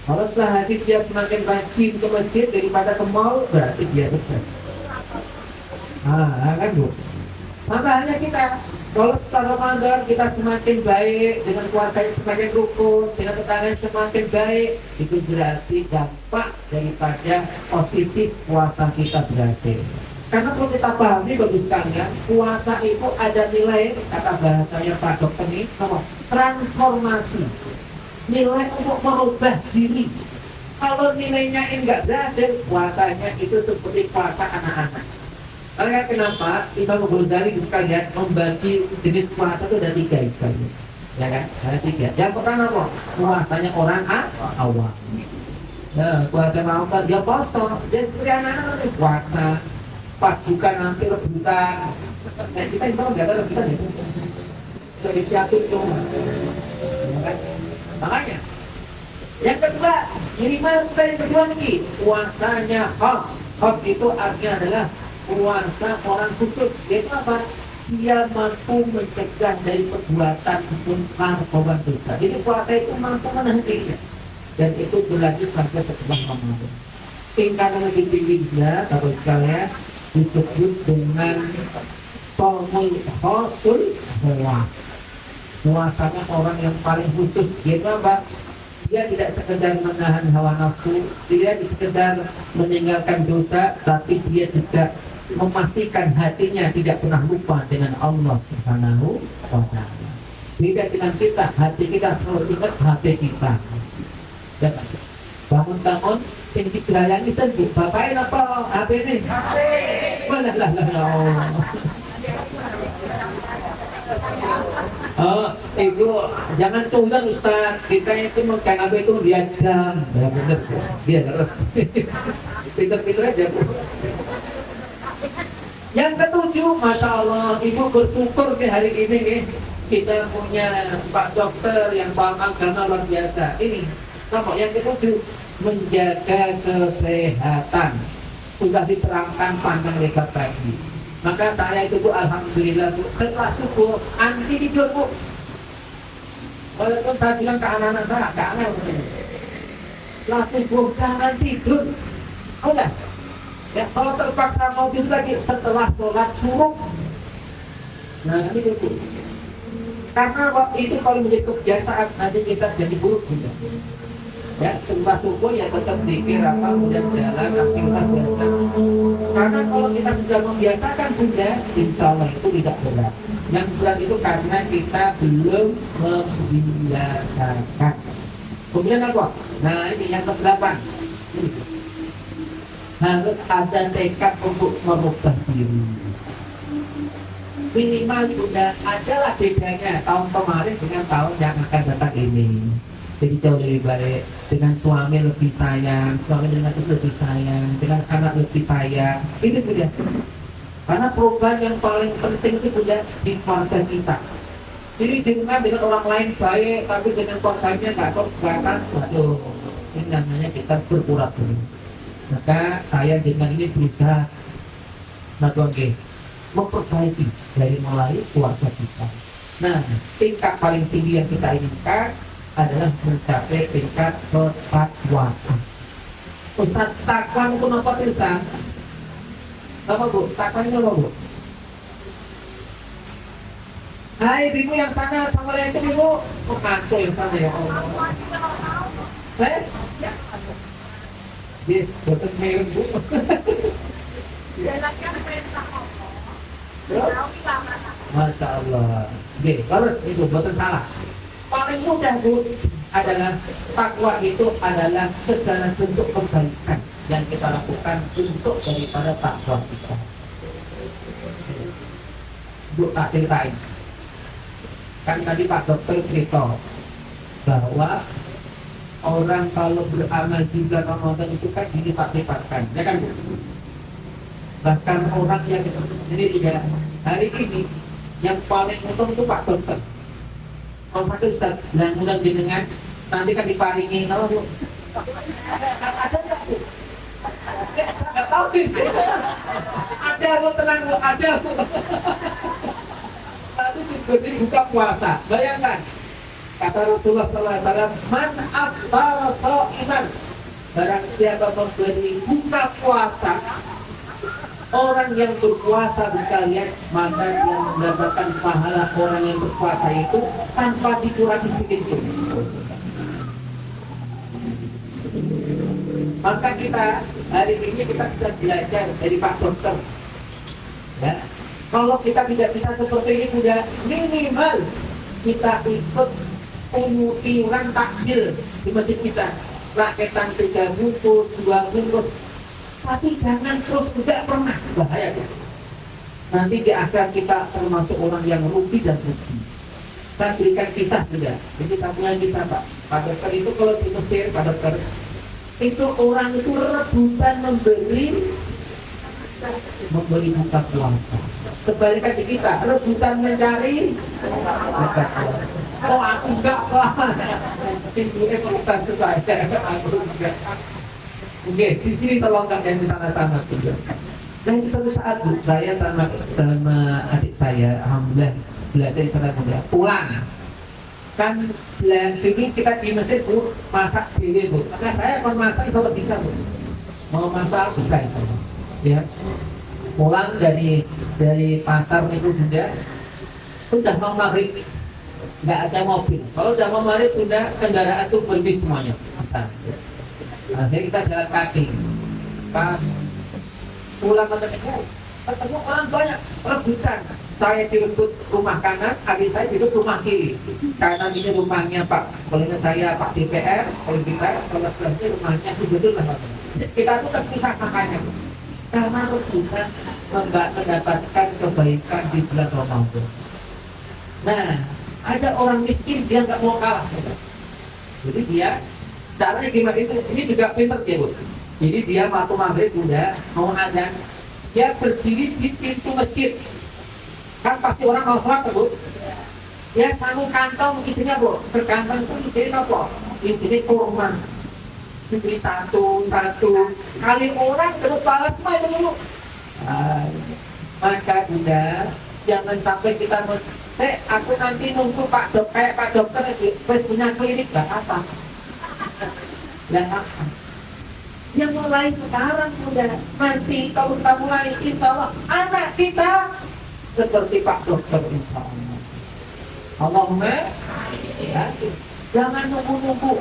Kalau setelah haji dia semakin rajin ke masjid daripada ke mall, berarti dia sukses. Kan Bu? Sama halnya kita. Kalau setelah Ramadan kita semakin baik, dengan keluarga yang semakin rukun, dengan tetangga yang semakin baik, itu berarti dampak daripada positif puasa kita berhasil. Karena perlu kita pahami bagus sekalian, puasa itu ada nilai, kata bahasanya Pak Dokter ini, transformasi. Nilai untuk merubah diri. Kalau nilainya enggak berhasil, puasanya itu seperti puasa anak-anak. Karena kenapa Imam Ghazali sekalian membagi jenis puasa itu ada 3 sekalian. Ya kan? Ada 3. Yang pertama apa? Puasanya orang awam. Ya, puasa mau dia posto, dia seperti anak-anak puasa. Pas buka nanti rebutan. Nah, kita itu enggak ada rebutan ya. Inisiatif itu. Makanya. Yang kedua, minimal yang kedua nih, puasanya khas. Khas itu artinya adalah puasa orang khusus. Yaitu apa? Dia mampu mencegah dari perbuatan munkar dan dosa. Jadi puasa itu mampu menghentinya. Dan itu berlanjut sampai setelah Ramadan. Tingkatan lebih tinggi dia, sahabat sekalian, disebut dengan somul khosul hawa. Puasanya orang yang paling khusus. Yaitu apa? Dia tidak sekedar menahan hawa nafsu, dia tidak sekedar meninggalkan dosa, tapi dia juga memastikan hatinya tidak pernah lupa dengan Allah Subhanahu wa Ta'ala. Beda dengan kita, hati kita selalu ingat hati kita. Dan bangun-bangun, yang digelayani tentu, bapaknya apa? HP ini? HP! Mana lah. Ibu jangan sungkan Ustaz, kita itu makan apa itu dia jam, ya benar, dia harus pintar-pintar aja Bu. Yang ketujuh, Masya Allah, Ibu bersyukur di hari ini nih, kita punya Pak Dokter yang paham agama luar biasa. Ini, apa? Yang ketujuh, menjaga kesehatan. Sudah diterangkan panjang lebar tadi. Maka saya itu Bu, alhamdulillah Bu, setelah subuh anti tidur Bu. Walaupun saya bilang ke anak-anak saya, gak aneh setelah subuh jangan tidur. Udah. Ya, kalau terpaksa mau tidur lagi setelah sholat subuh. Nah ini Bu. Karena waktu itu kalau menjadi kebiasaan nanti kita jadi buruk juga. Ya, setelah subuh ya tetap zikir apa, kemudian jalan, aktivitas biasa. Karena kalau kita sudah membiasakan Bunda, insya Allah itu tidak berat. Yang berat itu karena kita belum membiasakan. Kemudian apa? Nah ini yang ke-8. Harus ada tekad untuk merubah diri. Minimal sudah adalah bedanya tahun kemarin dengan tahun yang akan datang ini. Jadi jauh lebih baik, dengan suami lebih sayang, suami dengan istri lebih sayang, dengan anak lebih sayang. Ini sudah. Karena perubahan yang paling penting itu sudah di keluarga kita. Jadi dengan orang lain baik, tapi dengan keluarganya nggak kelihatan. Waduh, ini namanya kita berpura-pura. Maka saya dengan ini berusaha memperbaiki dari mulai keluarga kita. Nah, tingkat paling tinggi yang kita inginkan adalah mencapai tingkat ketakwaan. Ustaz, takwa itu apa Ustaz? Apa Bu? Takwa itu apa Bu? Hai ibu yang sana, assalamualaikum ibu. Oh kantor yang sana ya Allah. Dia betul mirip Bu. Masya Allah. Oke, kalau itu betul salah. Paling mudah Bu adalah takwa itu adalah segala bentuk kebaikan yang kita lakukan untuk daripada takwa kita. Bu tak ceritain. Kan tadi Pak Dokter cerita bahwa orang kalau beramal di bulan Ramadan itu kan dilipat-lipatkan, ya kan Bu? Bahkan orang yang jadi juga hari ini yang paling untung itu Pak Dokter. Kalau satu Ustaz, mudah jenengan nanti kan diparingi, kalau Bu ada nggak Bu? Nggak tahu sih. Ada Bu, tenang Bu, ada Bu. Lalu diberi buka puasa, bayangkan kata Rasulullah SAW, man afṭara sha'iman, barang siapa memberi buka puasa orang yang berpuasa di kalian, maka yang mendapatkan pahala orang yang berpuasa itu tanpa dikurangi sedikit. Maka kita hari ini kita sudah belajar dari Pak Dokter. Ya, kalau kita tidak bisa seperti ini, sudah minimal kita ikut iuran takjil di masjid kita. Rakyatan 3 bungkus, 2 bungkus. Tapi jangan terus, tidak pernah, bahaya ya. Nanti di akhir kita termasuk orang yang rugi dan rugi. Saya berikan kisah juga. Jadi sambungan kisah Pak. Pak Dokter itu kalau di Mesir, Pak Dokter itu orang itu rebutan memberi buka puasa. Kebalikan di kita, rebutan mencari buka puasa. Oh aku enggak lah. Itu rebutan saya. Aku enggak. Oke, di sini tolong kalian di sana-sana juga. Dan suatu saat Bu, saya sama adik saya, alhamdulillah belajar di sana juga. Pulang, kan dulu kita di Mesir Bu, masak sendiri Bu. Karena saya akan masak itu bisa Bu. Mau masak bisa itu. Ya, pulang dari pasar itu juga, sudah mau maghrib, nggak ada mobil. Kalau udah mau maghrib sudah kendaraan itu berhenti semuanya. Akhirnya kita jalan kaki. Pas pulang ketemu orang banyak rebutan. Saya direbut rumah kanan, adik saya direbut rumah kiri. Kanan ini rumahnya Pak, kalau saya Pak DPR, kalau kita kalau sebenarnya rumahnya betul lah. Kita tuh terpisah makanya. Karena rebutan mendapatkan kebaikan di bulan Ramadan. Nah, ada orang miskin dia nggak mau kalah. Jadi dia caranya gimana itu? Ini juga pinter ya Bu. Jadi dia waktu maghrib udah mau azan, dia berdiri di pintu masjid. Kan pasti orang mau sholat Bu. Ya sanu kantong isinya Bu, berkantong itu isinya apa? Isinya kurma. Diberi satu kali orang terus balas semua itu dulu. Maka Bunda jangan sampai kita aku nanti nunggu Pak Dokter punya klinik gak apa. Dan apa? Yang mulai sekarang sudah nanti kalau kita mulai insya Allah anak kita seperti Pak Dokter insya Allah. Allahumma ya. Jangan nunggu-nunggu,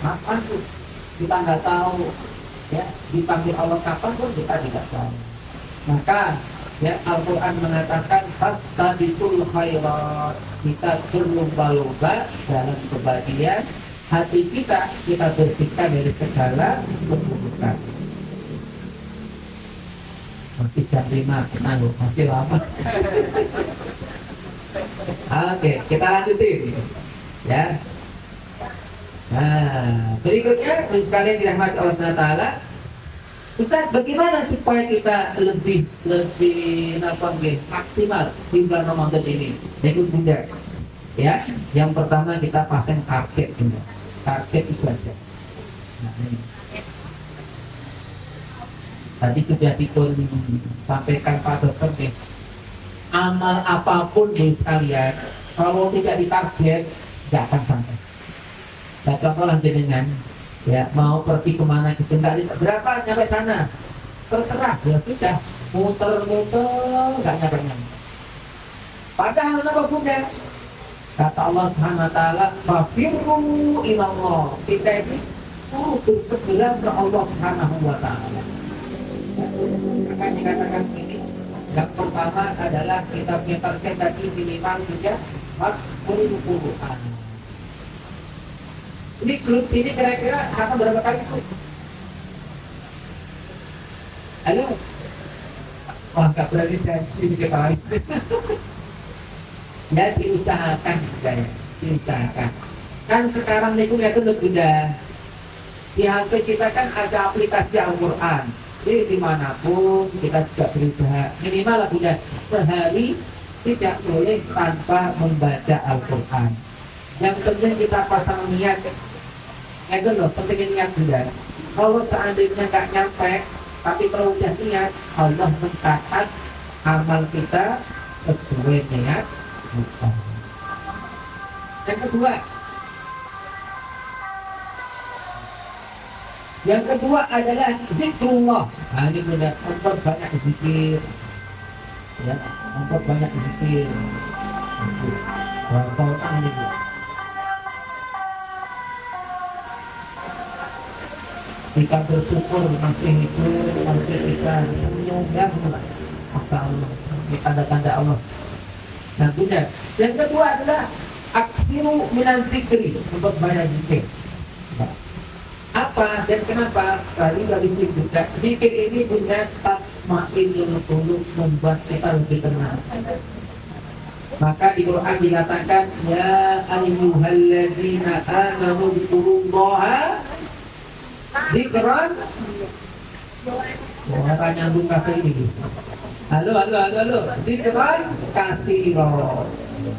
kapan tuh kita nggak tahu, ya dipanggil Allah kapan pun kita tidak tahu. Maka ya Al-Quran mengatakan fastabiqul khairat, kita berlomba-lomba dalam kebahagiaan. Hati kita bersihkan dari segala keburukan. Masih jam 5, tenang, masih lama. Oke, kita lanjutin ya. Nah, berikutnya sekalian dirahmati Allah SWT. Ustaz, bagaimana supaya kita lebih maksimal di bulan Ramadan ini? Ikut Bunda. Ya, yang pertama kita pasang target Bunda. Target itu aja. Nah, ini. Tadi sudah disampaikan Pak Dokter nih. Amal apapun sekalian, kalau tidak ditarget, tidak akan sampai. Nah, contoh dengan ya mau pergi kemana gitu, nggak berapa sampai sana, terserah ya sudah muter-muter nggak nyampe. Padahal apa Bunda? Kata Allah Subhanahu Wa Taala, "Fafirru ilallah." Kita ini bersegera ke Allah Subhanahu Wa Taala. Akan dikatakan ini. Yang pertama adalah kita punya target tadi minimal sudah 40-an. Ini grup ini kira-kira akan berapa kali itu? Halo? Wah, nggak berani janji ini kita lain. Ya, diusahakan juga ya. Diusahakan. Kan sekarang itu udah di HP kita kan ada aplikasi Al-Quran. Jadi dimanapun kita juga berusaha minimal lah sudah sehari tidak boleh tanpa membaca Al-Quran. Yang penting kita pasang niat. Itu loh, pentingnya niat juga. Kalau seandainya nggak nyampe, tapi kalau udah niat, Allah mencatat amal kita sesuai niat kita. Yang kedua adalah zikrullah. Nah, ini sudah memperbanyak zikir, ya, memperbanyak zikir. Tahun ini. Kita bersyukur masih hidup, masih kita senyum, ya, Allah, ini tanda-tanda Allah. Nah, benar. Yang kedua adalah aksiru minan zikri, memperbanyak zikir. Apa dan kenapa? Tadi dari juga zikir ini punya tatma'innul qulub, membuat kita lebih tenang. Maka di Quran dikatakan ya ayyuhalladzina amanu dzkurullaha dzikran. Orang nyambung kafe ini. Halo. Dzikran katsira.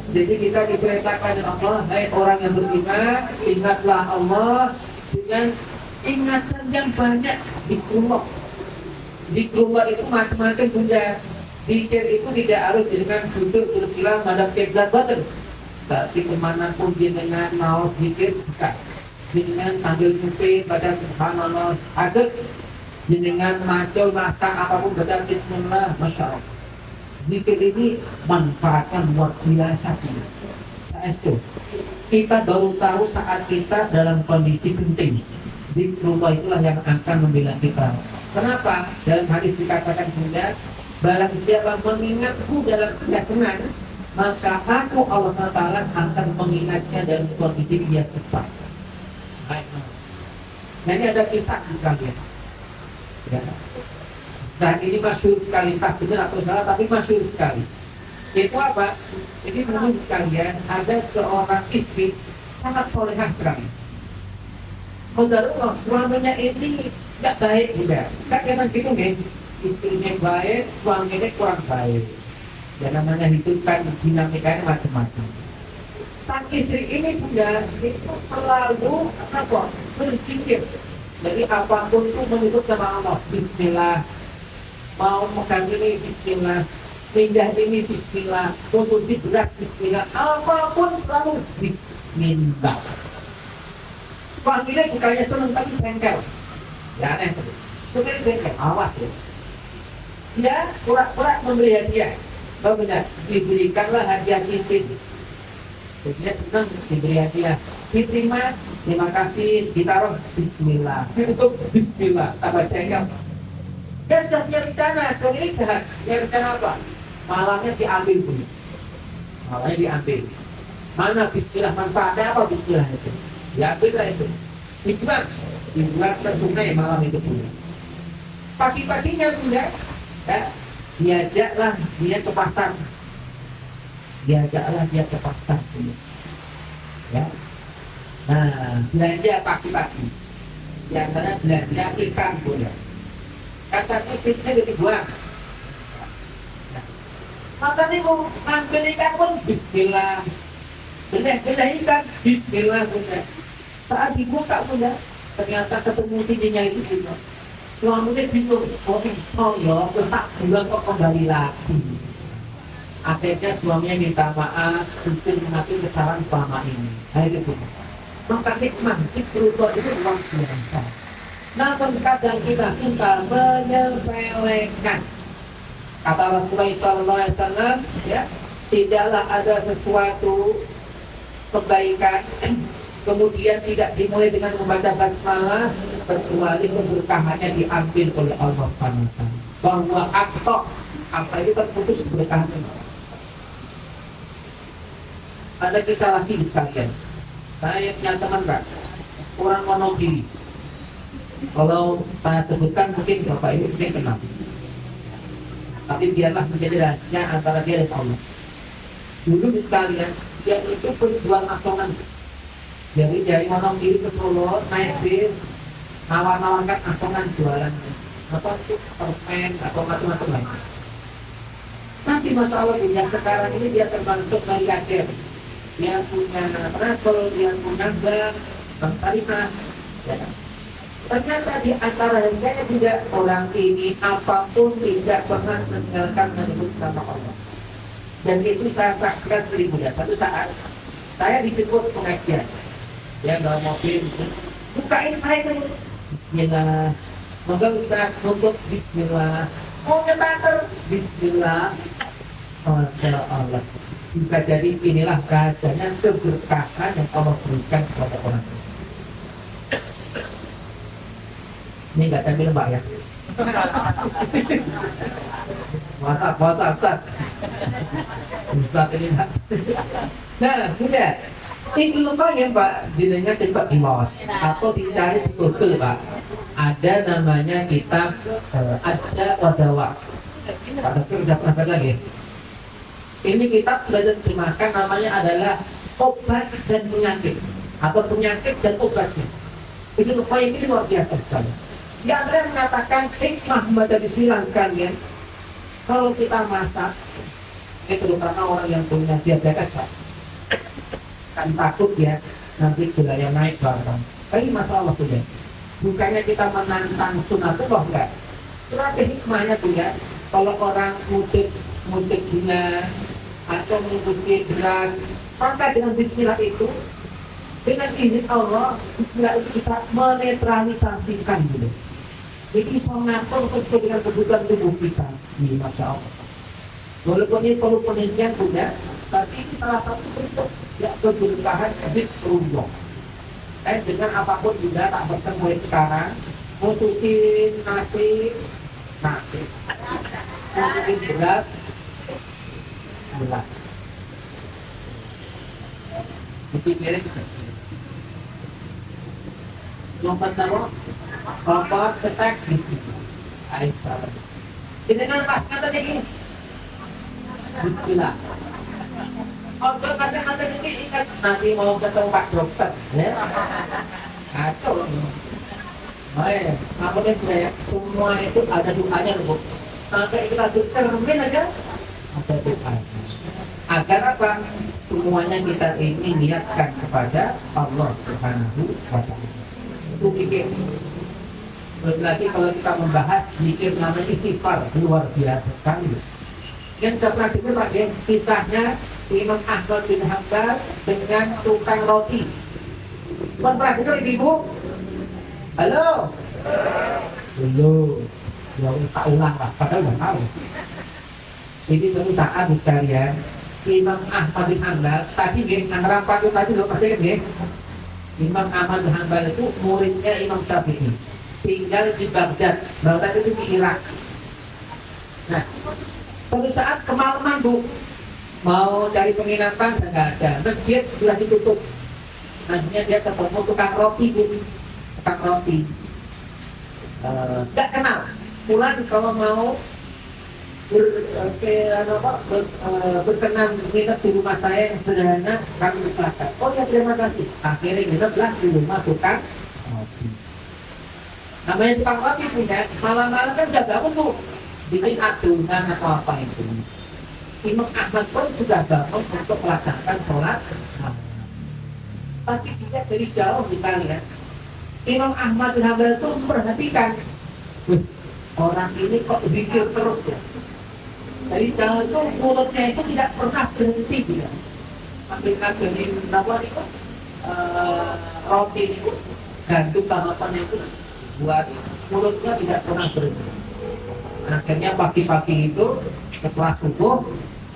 Jadi kita diperintahkan Allah, hai orang yang beriman, ingatlah Allah dengan ingatan yang banyak. Zikrullah itu macam-macam Bunda. Zikir itu tidak harus dengan duduk terus hilang madhab kiblat batin. Tapi kemanapun jenengan mau zikir bukan. Jenengan sambil nyupir pada subhanallah, adat jenengan macul masak apapun baca bismillah, masya Allah. Zikir ini manfaatnya luar biasa. Saat itu kita baru tahu saat kita dalam kondisi penting. Zikrullah itulah yang akan membela kita. Kenapa? Dalam hadis dikatakan Bunda, barang siapa mengingatku dalam kesenangan, maka aku Allah SWT akan mengingatnya dalam kondisi dia cepat. Nah, ini ada kisah di kalian. Ya. Dan ini masyhur sekali, tak benar atau salah, tapi masyhur sekali. Itu apa? Ini menurut kalian ada seorang istri sangat solehah sekali. Qadarullah suaminya ini tidak baik juga. Kan memang gitu nih, istrinya baik, suaminya kurang baik. Ya namanya hidup kan dinamikanya macam-macam. Sang istri ini juga itu selalu berpikir. Jadi apapun itu menyebut nama Allah. Bismillah. Mau makan ini Bismillah. Pindah ini Bismillah. Konsumsi beras Bismillah. Apapun selalu Bismillah. Suaminya bukannya senang tapi bengkel. Ya aneh. Sebenarnya bengkel. Awas ya. Dia pura-pura memberi hadiah. Oh benar, diberikanlah hadiah cincin. Dia senang diberi hadiah, diterima, terima kasih, ditaruh Bismillah, itu Bismillah, tambah cengkel. Dan sudah punya rencana, kalau ini jahat, punya rencana apa? Malamnya diambil punya, malamnya diambil. Mana Bismillah, manfaatnya apa Bismillah itu? Diambil lah itu, dibuat ke sungai malam itu punya. Pagi-paginya punya, ya, diajaklah dia ke pasar, diajaklah dia ke pasar punya. Ya. Nah, belanja pagi-pagi. Yang mana belanja ikan punya. Katanya fitnya jadi buang. Maka ini mau ngambil ikan pun Bismillah. Belah ikan Bismillah punya. Saat dibuka punya, ternyata ketemu cincinnya itu juga. Suaminya bingung, oh ya, tak bulan kok kembali lagi. Akhirnya suaminya minta maaf, mungkin mengakui kesalahan selama ini. Nah itu punya. Maka hikmah itu luar biasa. Namun kadang kita menyepelekan. Kata Rasulullah SAW, ya, tidaklah ada sesuatu kebaikan kemudian tidak dimulai dengan membaca basmalah kecuali keberkahannya diambil oleh Allah SWT. Bahwa apa itu terputus keberkahannya. Ada kisah lagi sekalian. Saya punya teman Pak, orang Wonogiri. Kalau saya sebutkan mungkin Bapak Ibu mungkin kenal. Tapi biarlah menjadi rahasia antara dia dan Allah. Dulu sekalian, dia itu penjual asongan. Jadi dari Wonogiri ke Solo naik bis, nawar-nawarkan asongan jualan apa itu permen atau macam-macam lain. Nanti masalah yang sekarang ini dia termasuk miliarder. Dia punya travel, dia punya bank syariah. Ya. Ternyata di antara harganya juga orang ini apapun tidak pernah meninggalkan menyebut nama Allah. Dan itu saya saksikan sendiri. Satu saat saya disebut pengajian. Dia bawa mobil, bukain saya dulu. Bismillah. Moga Ustaz nuntut Bismillah. Mau nyetar Bismillah. Masya Allah. Bisa jadi inilah rahasianya keberkahan yang Allah berikan kepada orang. Ini nggak sambil Mbak ya. Masa Ustaz. Ustaz ini Mbak. Nah, sudah. Itu ya Pak, dinanya coba dimawas atau dicari betul Pak. Ada namanya kitab ada wadawa. Pak Dokter sudah pernah baca lagi. Ini kitab sudah diterjemahkan, namanya adalah obat dan penyakit atau penyakit dan obatnya. Itu lupa ini luar biasa sekali. Di antara yang mengatakan hikmah membaca Bismillah sekalian. Kalau kita masak, ini terutama orang yang punya diabetes Pak, kan takut ya nanti gulanya naik barang. Tapi masalah tuh ya, bukannya kita menantang sunatullah enggak. Tetapi hikmahnya tuh ya, kalau orang mudik gula atau mengikuti berat, maka dengan Bismillah itu, dengan izin Allah, Bismillah itu kita menetralisasikan gitu. Jadi mengatur sesuai dengan kebutuhan tubuh kita. Ini Masya Allah. Walaupun ini perlu penelitian juga, tapi ini salah satu bentuk ya keberkahan zikrullah. Dengan apapun juga tak bertemu mulai sekarang, mutusin nasi, mutusin berat, itu mirip lompat taruh lompat ketek gitu. Aisyah ini kan Pak kata ini Bismillah. Kalau kata ini ingat nanti mau ketemu Pak Dokter ya kacau makanya saya semua itu ada doanya loh. Sampai kita dokter mungkin aja ada doanya. Agar apa? Semuanya kita ini niatkan kepada Allah Subhanahu wa Ta'ala. Itu pikir. Belum lagi kalau kita membahas pikir namanya istighfar, luar biasa sekali. Yang saya pernah dengar Pak, kisahnya Imam Ahmad bin Hanbal dengan tukang roti. Pernah dengar Ibu? Halo? Belum. Ya tak ulang lah, padahal nggak tahu. Ini suatu saat sekalian Imam Ahmad bin Hanbal tadi antara 4 tadi lo pasti kan Imam Ahmad bin Hanbal itu muridnya Imam Syafi'i, tinggal di Baghdad. Baghdad itu di Irak. Nah, suatu saat kemalaman bu, mau cari penginapan nggak ada, masjid sudah ditutup. Akhirnya dia ketemu tukang roti bu, tukang roti. Nggak kenal. Pulang kalau mau berkenan menginap di rumah saya yang sederhana, kami berkata, oh ya terima kasih. Akhirnya ngineplah di rumah tukang roti. Namanya tukang roti punya, malam-malam kan udah bangun bu, bikin adonan atau apa itu. Imam Ahmad pun sudah bangun untuk melaksanakan sholat. Tapi dia dari jauh kita lihat, Imam Ahmad bin Hanbal itu memperhatikan, orang ini kok zikir terus ya. Dari jauh itu mulutnya itu tidak pernah berhenti dia. Ambilkan dari nawan itu roti itu gandum tamatannya itu buat mulutnya tidak pernah berhenti. Akhirnya pagi-pagi itu setelah subuh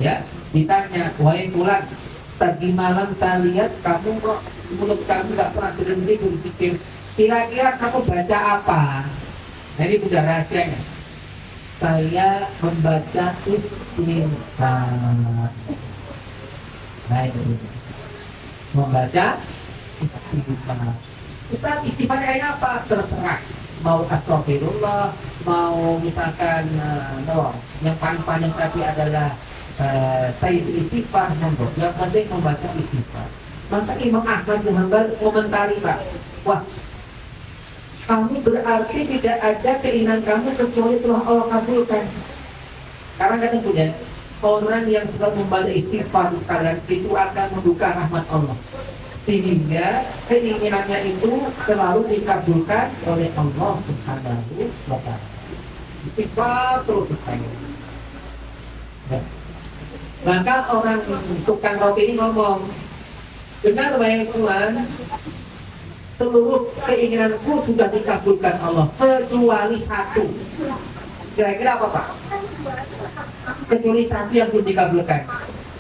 ya ditanya, wahai Fulan, tadi malam saya lihat kamu kok mulut kamu tidak pernah berhenti berpikir. Kira-kira kamu baca apa? Nah, ini sudah rahasianya. Saya membaca istighfar. Nah ini membaca istighfar. Ustaz, istighfar kayak apa? Terserah. Mau astagfirullah, mau misalkan yang paling panjang tapi adalah saya istighfar, yang penting membaca istighfar. Maka Imam Ahmad bin Hanbal komentari Pak, wah, kamu berarti tidak ada keinginan kamu kecuali telah Allah kabulkan. Karena kata punya orang yang sudah membaca istighfar sekalian itu akan membuka rahmat Allah, sehingga keinginannya itu selalu dikabulkan oleh Allah Subhanahu wa Ta'ala. Istighfar terus bertanya. Maka orang tukang roti ini ngomong, benar wahai Fulan, seluruh keinginanku sudah dikabulkan Allah kecuali satu. Kira-kira apa Pak? Kecuali satu yang belum dikabulkan.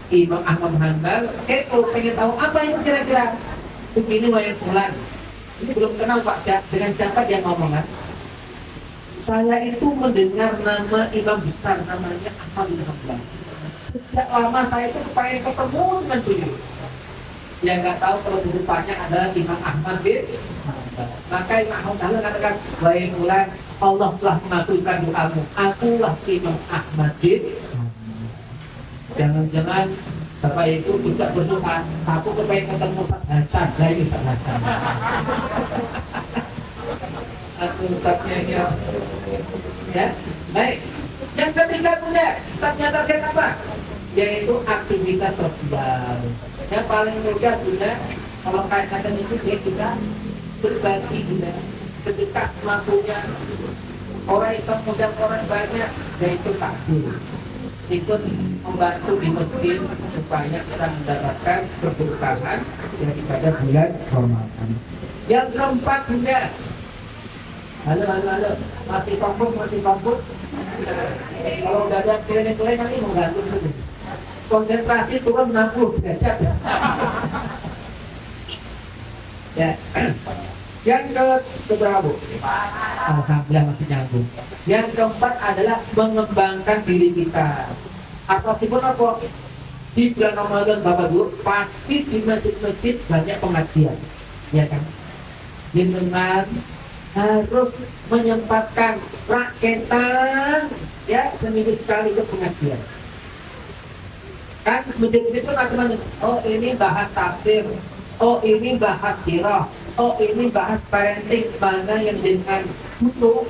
Imam Ahmad Hanbal pengen tahu apa itu kira-kira. Begini wahai Fulan, ini belum kenal Pak, dengan siapa dia ngomongan. Saya itu mendengar nama imam besar namanya Ahmad bin Hanbal. Sejak lama saya itu pengen ketemu dengan beliau. Yang nggak tahu kalau di depannya adalah Imam Ahmad bin Hanbal. Maka Imam Ahmad mengatakan, wahai Fulan, Allah telah mengabulkan doamu. Akulah Imam Ahmad bin Hanbal. Jangan-jangan Bapak itu tidak berdoa, aku kepengen ketemu Pak Hasan, saya ini Pak Hasan. Aku Ustaznya ya. Baik. Yang ketiga punya Ustaznya target apa? Yaitu aktivitas sosial. Yang paling mudah juga kalau kaitan itu kita berbagi juga ketika mampunya orang Islam mudah orang banyak, yaitu takdir ikut membantu di masjid supaya kita mendapatkan keberkahan daripada bulan Ramadan. Yang keempat juga, halo masih kampung kalau udah ada kalian nanti membantu dulu. Konsentrasi turun 60 derajat ya. Yang keberapa Bu? Alhamdulillah masih nyambung. Yang keempat adalah mengembangkan diri kita. Apapun apa di bulan Ramadan Bapak Ibu, pasti di masjid-masjid banyak pengajian, ya kan? Jenengan harus menyempatkan raketan ya seminggu sekali ke pengajian. Kan begitu teman-teman, oh ini bahas tafsir, oh ini bahas sirah, oh ini bahas parenting, mana yang jenengan butuh,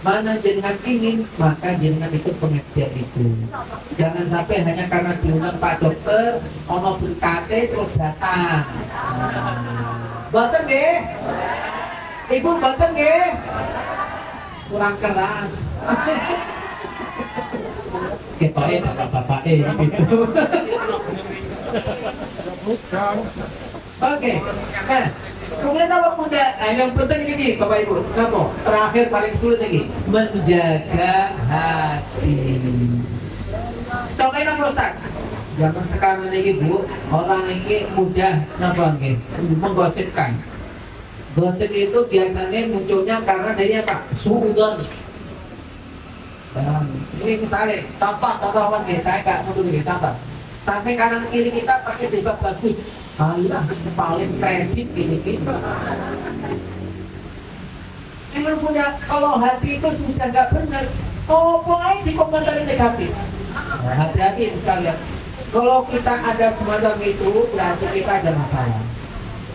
mana jenengan ingin, maka jenengan ikut pengajian itu. Jangan sampai hanya karena diundang Pak Dokter, ono berkate terus datang. Boten nggih? Ibu boten nggih? Kurang keras. Ketoke bapak-bapak gitu. Oke. Nah, kemudian apa muda? Nah, yang penting ini Bapak Ibu, apa? Terakhir paling sulit lagi, menjaga hati. Contohnya nomor 1. Zaman sekarang ini Bu, orang ini mudah napa nggih? Menggosipkan. Gosip itu biasanya munculnya karena dari apa? Suudzon. Ini misalnya, contoh apa nih? Saya nggak mau dulu contoh. Sampai kanan kiri kita pakai jilbab bagus. Alah, paling kredit gini. Emang punya, kalau hati itu sudah nggak benar, pokoknya dikomentari negatif. Nah, hati-hati sekalian. Kalau kita ada semacam itu, berarti kita ada masalah.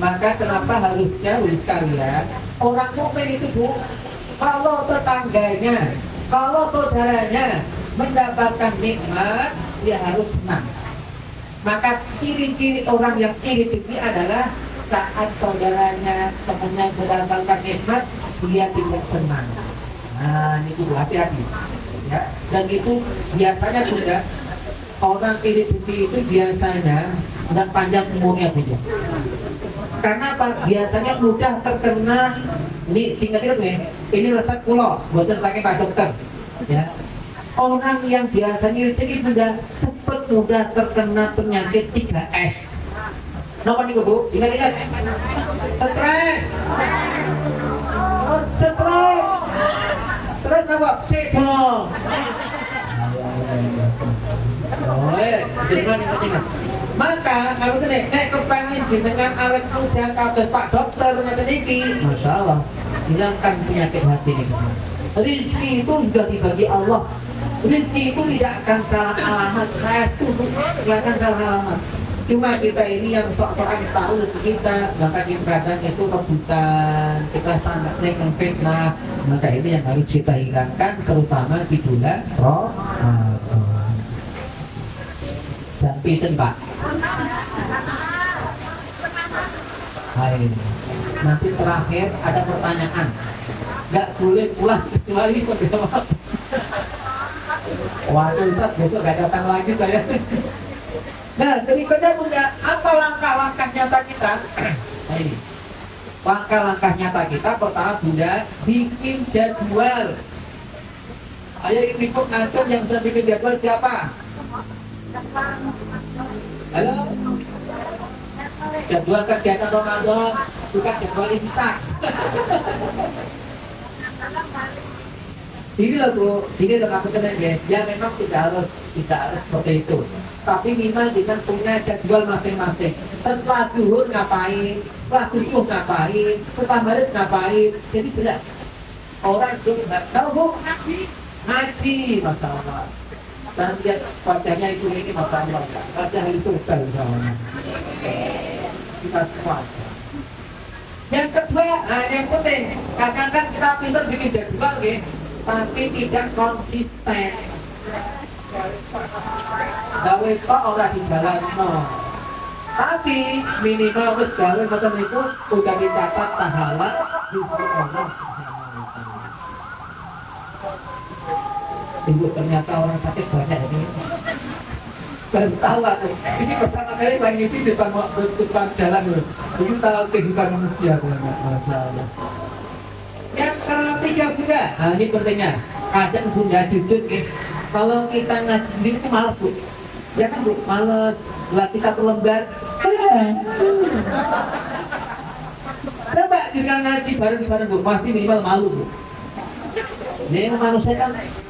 Maka kenapa harusnya sekalian orang mukmin itu Bu, kalau tetangganya, kalau saudaranya mendapatkan nikmat, dia harus senang. Maka ciri-ciri orang yang iri ini adalah saat saudaranya, temannya mendapatkan nikmat, dia tidak senang. Nah, ini itu hati-hati. Ya, dan itu biasanya juga orang iri itu biasanya nggak panjang umurnya saja. Karena apa? Biasanya mudah terkena ini tingkat nih. Ini resep kulo, buatan pakai Pak Dokter. Ya. Orang yang biasanya ini mudah terkena penyakit 3S. Kenapa nih Bu? Ingat-ingat. Stres. Stres. Terus apa? Sedong. Oh, jangan ingat-ingat. Maka kalau nek kepengen jenengan awet muda kados Pak Dokter ngeten iki, masyaallah, hilangkan penyakit hati ini. Rizki itu sudah dibagi Allah. Rizki itu tidak akan salah alamat. Saya setuju, tidak akan salah alamat. Cuma kita ini yang sok-sokan tahu rezeki kita, maka kita kadang itu rebutan, kita sangatnya yang fitnah. Maka ini yang harus kita hilangkan, terutama di bulan Ramadan. Dan pinten Pak. Hai. Nanti terakhir ada pertanyaan. Nggak boleh pulang kecuali menjawab. Waduh Ustaz, besok nggak datang lagi saya. Nah, berikutnya punya apa langkah-langkah nyata kita? Nah ini, langkah-langkah nyata kita pertama Bunda bikin jadwal. Ayo ikut ngatur yang sudah bikin jadwal siapa? Halo? Jadwal kegiatan Ramadan, bukan jadwal imsak. Ini loh Bu, ini loh aku kenal ya memang tidak harus seperti itu. Tapi minimal kita punya jadwal masing-masing. Setelah zuhur ngapain, setelah subuh ngapain, setelah maghrib ngapain. Jadi jelas. Orang itu nggak tahu Bu, ngaji, masalah. Dan lihat wajahnya itu ini masalah. Wajah itu misalnya. Kita kuasa. Yang kedua, yang penting, kadang-kadang kita pintar bikin jadwal, tapi tidak konsisten. Gawe kok orang di jalan tapi minimal wis gawe macam itu udah dicatat pahala di Allah Subhanahu wa taala. Ibu ternyata orang sakit banyak ini. Baru tahu aku. Ini pertama kali lagi di depan jalan dulu. Ini tahu kehidupan manusia masalah. Yang ketiga juga, nah ini pentingnya. Kadang Bunda jujur kalau kita ngaji sendiri itu malas Bu. Ya kan Bu, malas. Latih satu lembar. Coba jika ngaji bareng-bareng Bu, pasti minimal malu Bu. Ini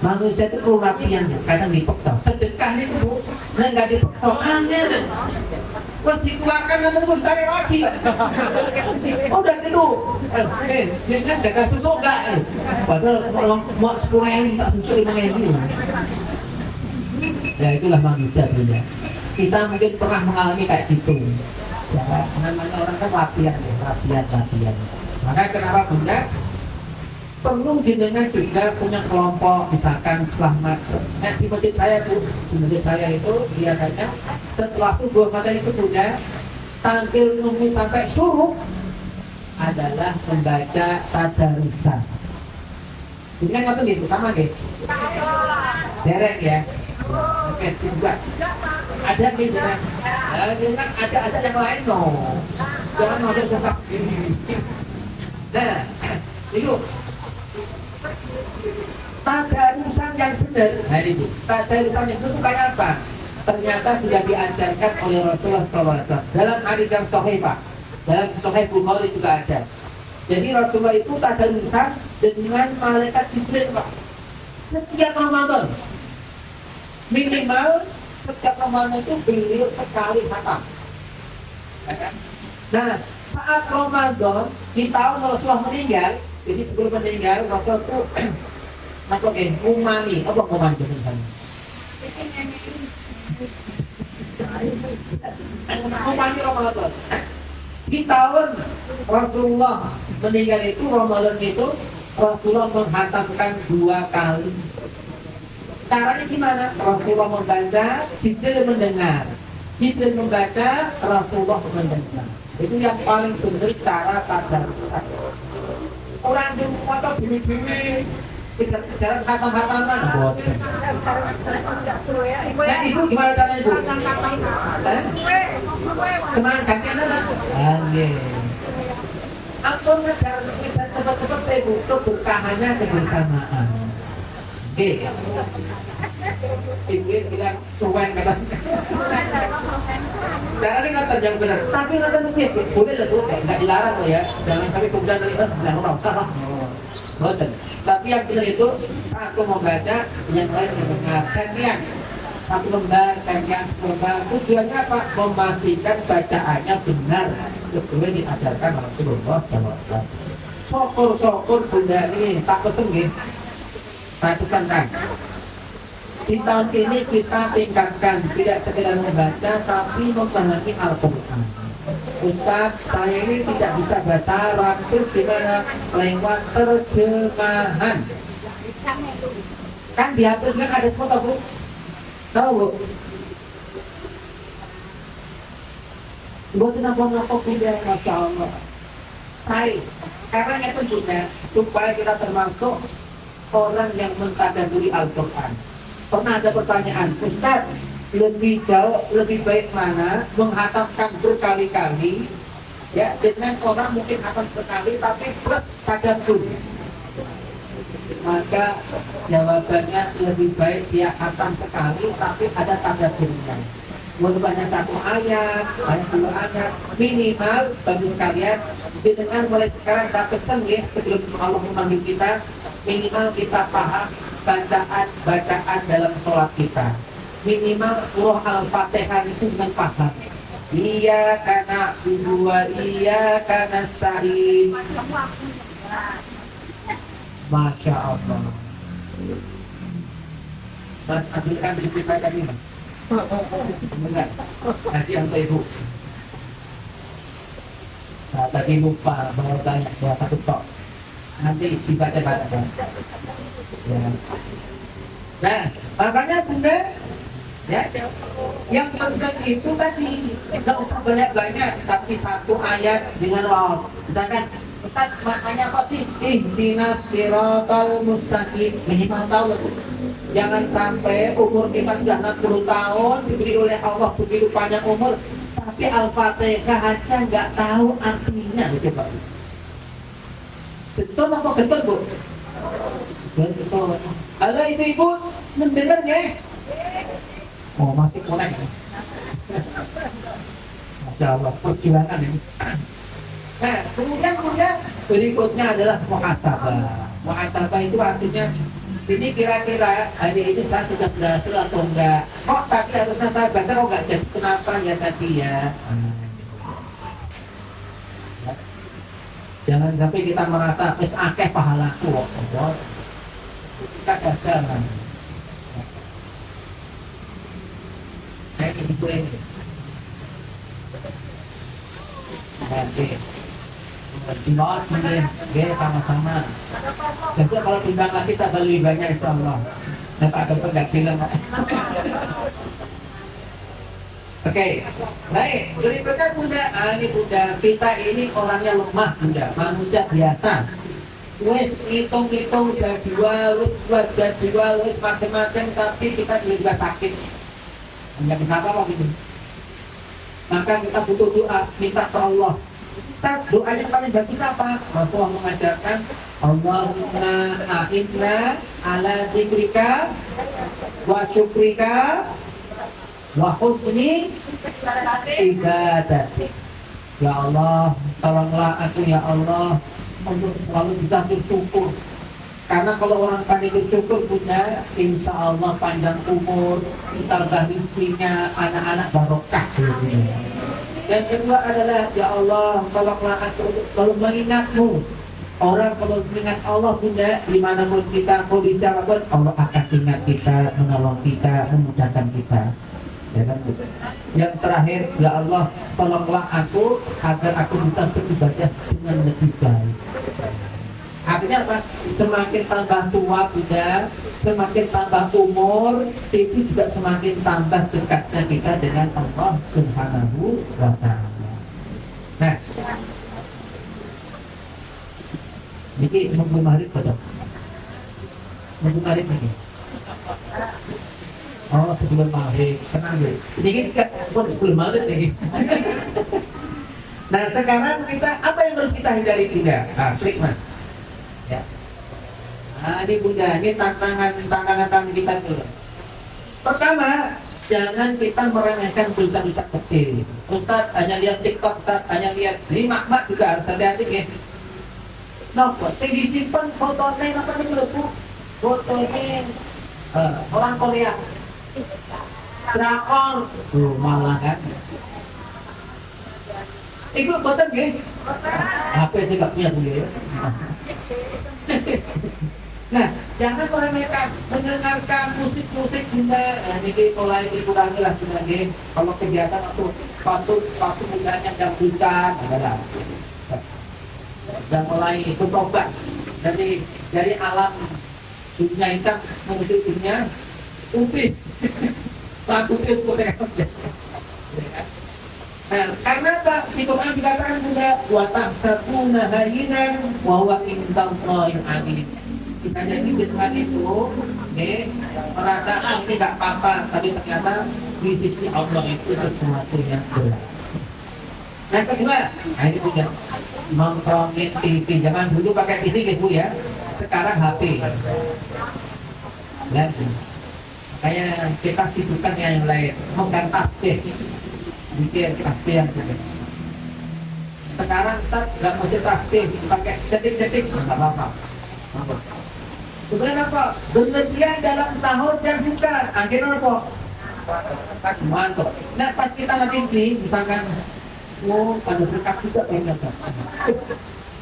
manusia itu perlu latihan, kadang dipaksa. Sedekah itu Bu, nggak dipaksa, angin. Terus dikeluarkan ngomong pun cari lagi. Udah gitu. Biasanya jaga susu enggak? Padahal mau 10.000 tak susu 5.000. Ya itulah manusia Bunda. Kita mungkin pernah mengalami kayak gitu. Ya, namanya orang kan latihan. Maka kenapa Bunda? Perlu jenengan juga punya kelompok, misalkan setelah di masjid saya Bu, di masjid saya itu biasanya setelah subuh maka itu Bunda tampil nunggu sampai suruh adalah membaca tadarusan. Ini kan waktu gitu sama derek ya. Oke, juga ada jenengan, ada yang lain jangan masuk sesat ini. Nah, itu tadarusan yang benar. Nah itu tadarusan yang itu kayak apa? ternyata sudah diajarkan oleh Rasulullah SAW dalam hadis yang sahih Pak, dalam Sahih Bukhari juga ada. Jadi Rasulullah itu tadarusan dengan malaikat Jibril Pak, setiap Ramadan minimal setiap Ramadan itu beliau sekali khatam. Nah, saat Ramadan di tahun Rasulullah meninggal, jadi sebelum meninggal Rasul itu umami, apa umami sebenarnya? Umami Ramadan. Di tahun Rasulullah meninggal itu Ramadan itu Rasulullah menghatamkan 2 kali. Caranya gimana? Rasulullah membaca, Jibril mendengar. Jibril membaca, Rasulullah mendengar. Itu yang paling benar cara tadarus. Orang di rumah atau bini-bini kejar-kejaran kata-kataman. Nah, ibu gimana caranya ibu? Semangatnya mana? Aku ngejar cepat-cepat ibu itu berkahannya kebersamaan. Ibu bilang suwen kata. Jangan ini kata jangan benar. Tapi kata mungkin boleh lah boleh, nggak dilarang loh ya. Jangan sampai kemudian dari jangan orang boten. Tapi yang benar itu aku membaca yang lain mendengar kajian satu lembar kajian lembar tujuannya apa? Memastikan bacaannya benar sesuai diajarkan Rasulullah SAW. Syukur bunda ini tak ketemu. Ratusan kan. Di tahun ini kita tingkatkan tidak sekedar membaca tapi memahami Al-Quran. Ustaz, saya ini tidak bisa baca langsung gimana lewat terjemahan. Kan dihapuskan ada foto bu, tahu bu? Buat kenapa punya Masya Allah. Saya karena itu juga supaya kita termasuk orang yang mentadaburi Al-Quran. Pernah ada pertanyaan, Ustaz, lebih jauh, lebih baik mana menghatamkan berkali-kali ya, dengan orang mungkin akan sekali tapi plus tadabbur. Maka jawabannya lebih baik dia hatam sekali tapi ada tadabburnya. Walaupun satu ayat, 2 ayat, minimal bagi kalian dengan mulai sekarang saya pesan ya, sebelum Allah memanggil kita, minimal kita paham bacaan dalam sholat kita. Minimal surah Al-Fatihah itu dengan paham. Iya karena dua, iya karena sa'in. Masya Allah. Mas ambilkan sedikit saya tadi mas. Benar. Nanti yang ibu. Nah, tadi lupa mau tanya satu tok. Nanti dibaca-baca. Ya. Nah, makanya bunda, ya, yang penting itu tadi nggak usah banyak-banyak, tapi satu ayat dengan waw. Misalkan, Ustaz maknanya apa sih? Ihdinas siratal mustaqim. Minimal tahu lah. Jangan sampai umur kita sudah 60 tahun diberi oleh Allah begitu panjang umur, tapi Al-Fatihah aja nggak tahu artinya. Coba. Betul apa betul bu? Betul. Halo ibu-ibu, mendengar nggak? Oh masih kurang. Masya Allah, perjuangan ini. Nah, kemudian berikutnya adalah muhasabah. Muhasabah itu artinya ini kira-kira hari ini saya sudah berhasil atau enggak? Kok tapi harusnya saya baca kok enggak jadi? Kenapa ya tadi ya? Jangan sampai kita merasa wis akeh pahalaku kok. Kita gagal kan. Ibu ini. Oke. Dimaaf mungkin, sama-sama. Jadi kalau timbang lagi tak lebih banyak insya Allah. Nah Pak Dokter nggak bilang. Oke, baik. Berikutnya bunda, ini bunda kita ini orangnya lemah bunda, manusia biasa. Wes hitung-hitung jadwal, wes macam-macam, tapi kita juga sakit. Nggak bisa apa gitu. Maka kita butuh doa, minta ke Allah. Kita doanya paling bagus apa? Rasulullah mengajarkan Allahumma a'inna ala zikrika wa syukrika wa husni ibadati. Ya Allah, tolonglah aku ya Allah untuk selalu bisa bersyukur. Karena kalau orang pandai bersyukur punya, insya Allah panjang umur, ditambah rezekinya, anak-anak barokah. Dan kedua adalah, ya Allah, tolonglah aku untuk selalu mengingatmu. Orang kalau mengingat Allah bunda, dimanapun kita kondisi apapun, Allah akan ingat kita, menolong kita, memudahkan kita. Ya kan? Yang terakhir, ya Allah, tolonglah aku agar aku bisa beribadah dengan lebih baik. Artinya apa? Semakin tambah tua bunda, semakin tambah umur, itu juga semakin tambah dekatnya kita dengan Allah Subhanahu wa Ta'ala. Nah, ini minggu Maret betul. Minggu Maret ini. Oh, sebelum Maret, tenang ya. Ini kan sebelum Maret ini. Nah, sekarang kita apa yang harus kita hindari tidak? Ah, klik mas. Ya. Nah, ini bunda, ini tantangan kita dulu. Pertama, jangan kita meremehkan dosa-dosa kecil. Ustaz hanya lihat TikTok, Ustaz hanya lihat. Ini mak juga harus hati-hati ya. Nah, disimpan fotonya apa nih Bu? Fotonya orang Korea. Drakor. Malah kan. Itu foto nggih. HP saya enggak punya Bu ya. Nah, jangan meremehkan mendengarkan musik-musik bunda. Nah, ini mulai dikurangi lah sebenarnya. Kalau kegiatan atau patut mudahnya dangdutan adalah. Dan mulai bertobat dari alam dunia hitam menuju dunia putih. Putih. Nah, karena apa? Di Quran dikatakan juga wa tahsabuna hayyinan wa huwa indallahil azim. Kita jadi dengan itu, merasa tidak apa-apa, tapi ternyata di sisi Allah itu sesuatu yang berat. Yang kedua, nah ini juga nontonin TV. Jangan dulu pakai TV gitu ya. Sekarang HP. Ya, kayak kita sibukkan yang lain. Bukan tasbih, bikin tasbih yang juga. Sekarang Ustaz nggak mau tasbih, pakai detik-detik nggak apa-apa. Sebenarnya apa? Berlebihan dalam sahur dan buka. Akhirnya apa? Mantap. Nah pas kita nanti misalkan ada berkat juga kayaknya.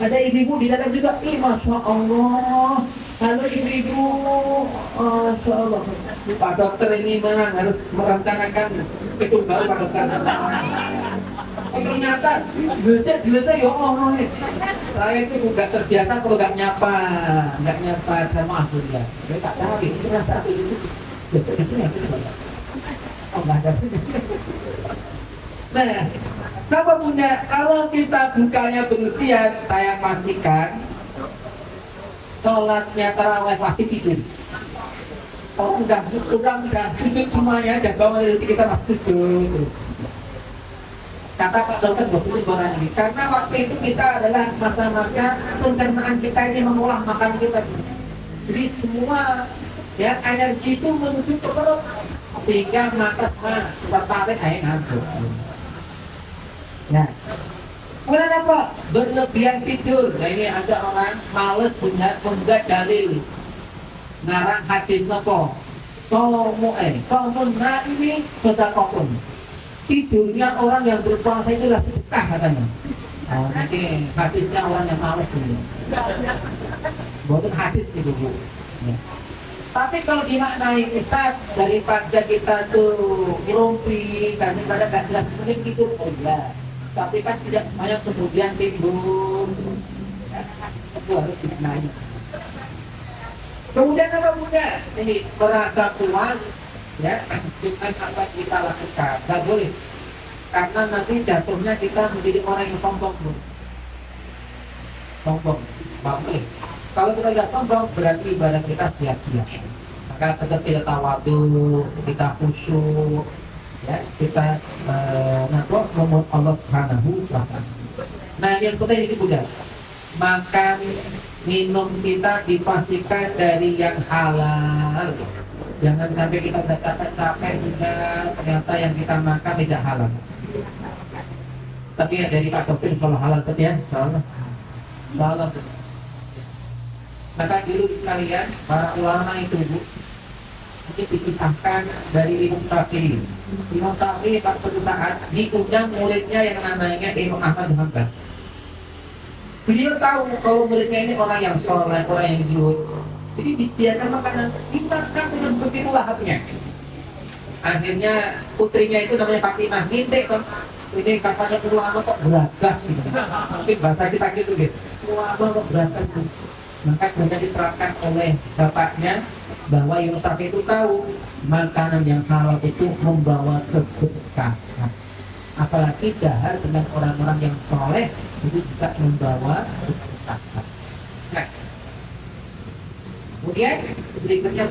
Ada ibu-ibu di dalam juga. Masya Allah. Halo ibu-ibu. Masya Allah. Pak dokter ini memang harus merencanakan itu baru Pak dokter. Ternyata biasa ya Allah. Saya itu juga terbiasa kalau nggak nyapa sama aku ya. Saya tak tahu itu rasa itu. Itu yang itu. Oh nggak ada. Nah, kenapa punya? Kalau kita bukanya berlebihan, saya pastikan sholatnya tarawih pasti tidur. Oh udah sujud semuanya, dan bangun dari kita masih tidur. Kata Pak Dokter begitu orang ini, karena waktu itu kita adalah masa-masa pencernaan kita ini mengolah makan kita. Jadi semua ya energi itu menuju ke perut, sehingga mata tertarik air ngantuk. Nah, kemudian apa? Berlebihan tidur. Nah ini ada orang males punya dalil. Narang hadis nopo. Nah ini sedekah. Tidurnya orang yang berpuasa itu lah sedekah katanya. Oh, nanti hadisnya orang yang males punya. Bukan hadis itu Bu. Ya. Tapi kalau dimaknai Ustaz, daripada kita tuh ngerumpi, daripada gak jelas menit tidur, oh iya. Tapi kan tidak banyak kemudian timbul. Itu harus dikenai. Kemudian apa muda? Ini merasa puas ya dengan apa kita lakukan. Tidak boleh. Karena nanti jatuhnya kita menjadi orang yang sombong. Sombong. Tidak boleh. Kalau kita tidak sombong berarti ibadah kita sia-sia. Maka tetap tidak tawadu, kita khusyuk. Ya, kita nakwa ngomong Allah Subhanahu wa Ta'ala. Nah, yang penting ini juga makan minum kita dipastikan dari yang halal. Jangan sampai kita udah capek juga ternyata yang kita makan tidak halal. Tapi ya dari Pak Dokter kalau halal betul ya, insyaallah. Insyaallah. Maka dulu sekalian para ulama itu Bu, ini dipisahkan dari Imam Syafi'i. Imam Syafi'i pada suatu saat diundang muridnya yang namanya Imam Ahmad bin Hanbal. Beliau tahu kalau muridnya ini orang yang soleh, orang yang zuhud. Jadi disediakan makanan, dimakan dengan begitu lahapnya. Akhirnya putrinya itu namanya Fatimah, minta kan, ini katanya ulama kok beragas gitu. Mungkin bahasa kita gitu gitu. Ulama kok beragas gitu. Maka kemudian diterapkan oleh bapaknya bahwa Imam Syafi'i itu tahu makanan yang halal itu membawa keberkahan. Apalagi dahar dengan orang-orang yang soleh itu juga membawa keberkahan. Nah, kemudian berikutnya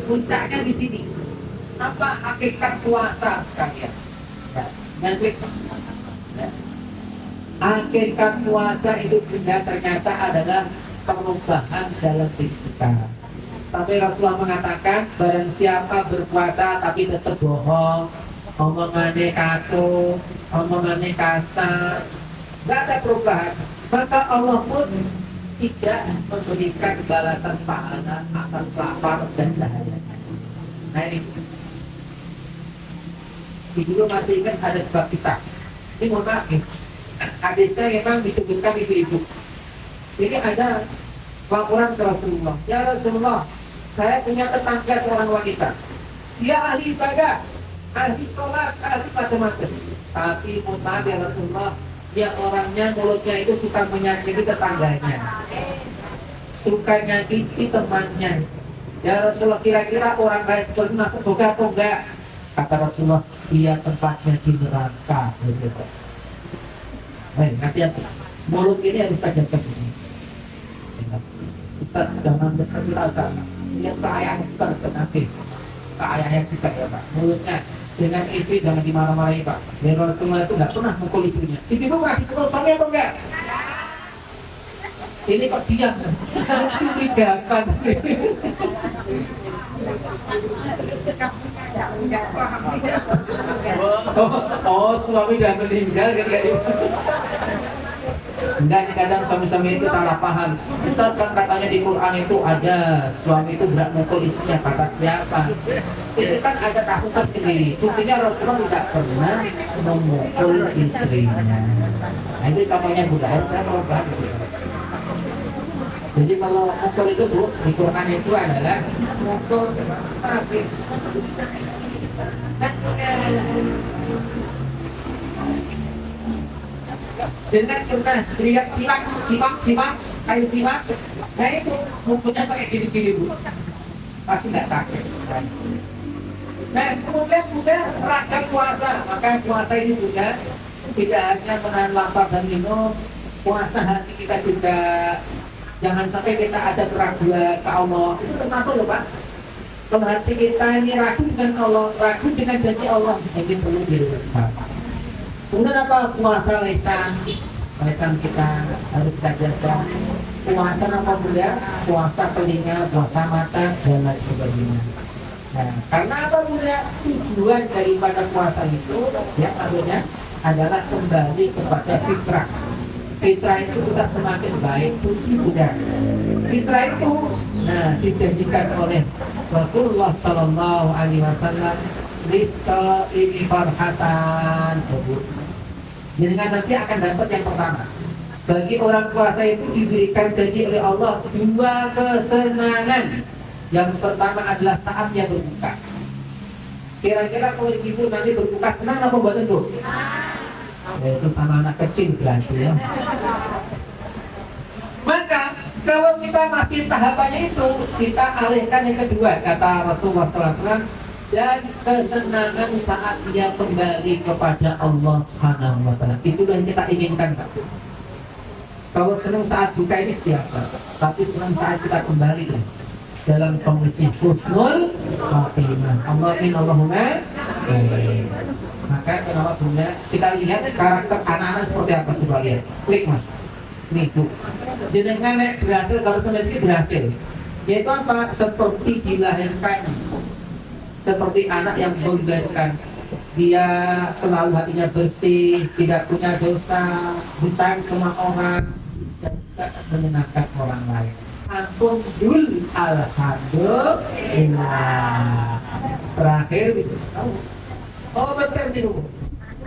puncaknya di sini. Apa hakikat puasa sekalian? Hakikat puasa itu ternyata adalah perubahan dalam diri kita. Sampai Rasulullah mengatakan barang siapa berpuasa tapi tetap bohong, omongannya kacau, omongannya kasar, nggak ada perubahan, maka Allah pun tidak memberikan balasan pahala atas lapar dan dahaga. Nah ini dulu masih ingat ada sebuah kisah. Ini mohon maaf nih, hadisnya memang disebutkan ibu-ibu. Ini ada laporan ke Rasulullah. Ya Rasulullah, saya punya tetangga seorang wanita. Dia ahli ibadah, ahli sholat, ahli macam-macam. Tapi mohon maaf ya Rasulullah, dia orangnya mulutnya itu suka menyakiti tetangganya, suka nyakiti temannya. Ya Rasulullah, kira-kira orang kayak seperti itu masuk surga atau enggak? Kata Rasulullah, dia tempatnya di neraka. Baik, hati-hati. Mulut ini harus kita jaga ini. Kita jangan berkata-kata. Lihat ke ayahnya kita nanti. Ke ayahnya kita ya Pak. Mulutnya dengan istri jangan dimarah-marahi Pak. Dan Rasulullah itu nggak pernah mukul istrinya. Istri itu pernah dipukul suami atau enggak? Ini kok diam? Curigakan. Oh, suami udah meninggal kayak gitu. Enggak, kadang suami-suami itu salah paham. Ustaz kan katanya di Quran itu ada suami itu tidak mukul istrinya, kata siapa? Itu kan ada kasus tersendiri. Buktinya Rasulullah tidak pernah memukul istrinya. Nah itu contohnya budaya saya mau bahas. Jadi kalau mukul itu Bu, di Quran itu adalah mukul kafir. Dengan kita lihat simak, kayu simak, nah itu mukulnya pakai gini-gini Bu, pasti nggak sakit. Nah kemudian ragam puasa, maka puasa ini juga tidak hanya menahan lapar dan minum, puasa hati kita juga. Jangan sampai kita ada keraguan ke Allah. Itu termasuk loh Pak. Kalau hati kita ini ragu dengan Allah, ragu dengan janji Allah, ini perlu dilakukan. Kemudian apa? Puasa lisan. Lisan kita harus kita jaga. Puasa apa Bunda? Puasa telinga, puasa mata, dan lain sebagainya. Nah, karena apa Bunda? Tujuan daripada puasa itu ya artinya adalah kembali kepada fitrah. Fitrah itu sudah semakin baik, suci sudah. Fitrah itu, nah dijanjikan oleh Rasulullah Sallallahu Alaihi Wasallam, rizqa ini farhatan. Jadi nanti akan dapat yang pertama. Bagi orang puasa itu diberikan janji oleh Allah dua kesenangan. Yang pertama adalah saat dia berbuka. Kira-kira kalau ibu nanti berbuka senang apa buat itu? Itu sama anak kecil berarti ya. Maka kalau kita masih tahapannya itu, kita alihkan yang kedua, kata Rasulullah SAW, dan kesenangan saat dia kembali kepada Allah Subhanahu Wa Taala. Itu yang kita inginkan Pak. Kalau senang saat buka ini biasa, tapi senang saat kita kembali dalam kondisi husnul khatimah. Allahumma amin. Maka kenapa Bunda kita lihat karakter anak-anak seperti apa, coba lihat. Klik Mas. Nih Bu. Jenengan nek berhasil kalau sedikit berhasil. Yaitu apa? Seperti dilahirkan, seperti anak yang dilahirkan, dia selalu hatinya bersih, tidak punya dosa, disayang sama orang, dan tidak menyenangkan orang lain. Ampun dul alhamdulillah. Terakhir bisa tahu. Oh betul itu.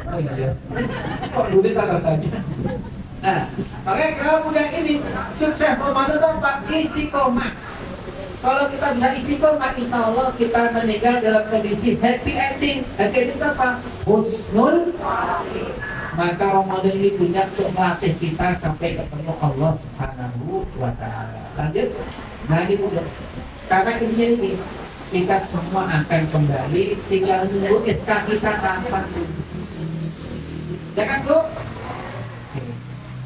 Oh iya. Kok dulu tanya. Nah, makanya kalau muda ini sukses memandu Pak istiqomah. Kalau kita bisa istiqomah, insya Allah kita meninggal dalam kondisi happy ending. Happy ending apa? Husnul. Maka Ramadan ini punya untuk melatih kita sampai ketemu Allah Subhanahu wa Ta'ala. Lanjut. Nah ini mudah. Karena ini kita semua akan kembali, tinggal nunggu SK kita kapan. Ya kan Bu?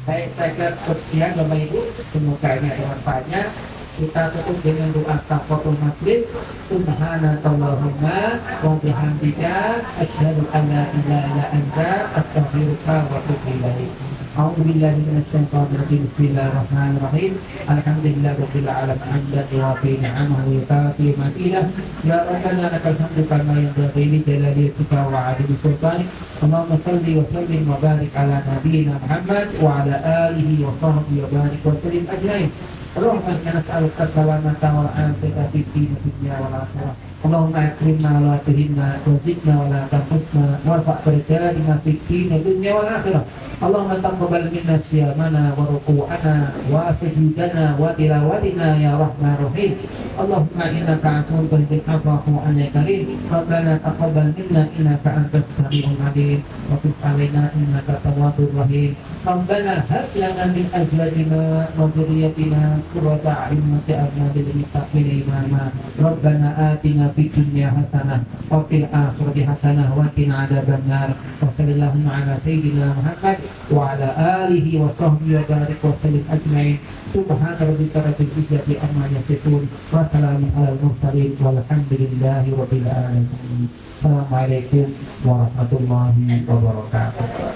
Baik, saya kira sekian Bapak Ibu, semoga ini ada manfaatnya. Kita tutup dengan doa kafaratul majlis. Subhanakallahumma wa bihamdika asyhadu an la ilaha illa anta astaghfiruka wa atubu ilaik. A'udzu billahi minasy syaithanir rajim. Bismillahirrahmanirrahim. Alhamdulillahirabbil alamin hamdan yuwafi ni'amahu wa yukafi mazidah. Ya rabbana lakal hamdu kama yanbaghi li jalali wajhika wa 'azimi sultanik. Allahumma shalli wa sallim wa barik ala nabiyyina Muhammad wa ala alihi wa sahbihi wa barik wa sallim ajmain. Allahumma inna nas'aluka salamata wal afiyata fid dunya wal akhirah. Allahumma akrimna wa la tuhinna wa zidna wa la tanqusna warfa' darajatana fid dunya wal akhirah. Allahumma taqabbal minna siyamana wa ruku'ana wa sujudanana wa tilawatina ya rahmanir rahim. Allahumma innaka 'afuwwun tuhibbul 'afwa fa'fu 'anna ya karim. Rabbana taqabbal minna innaka antas samiul 'alim wa tub 'alaina innaka tawwabur rahim. Rabbana hab lana min azwajina wa dhurriyyatina qurrata a'yun waj'alna lil muttaqina imama. Rabbana atina fid dunya hasanah wa fil akhirati hasanah wa qina 'adzabannar. Wa sallallahu 'ala sayyidina Muhammad wa ala alihi wa sahbihi wa barik wa sallim ajma'in. Subhana rabbika rabbil izzati amma yasifun wa salamun 'alal mursalin walhamdulillahi rabbil alamin. Assalamualaikum warahmatullahi wabarakatuh.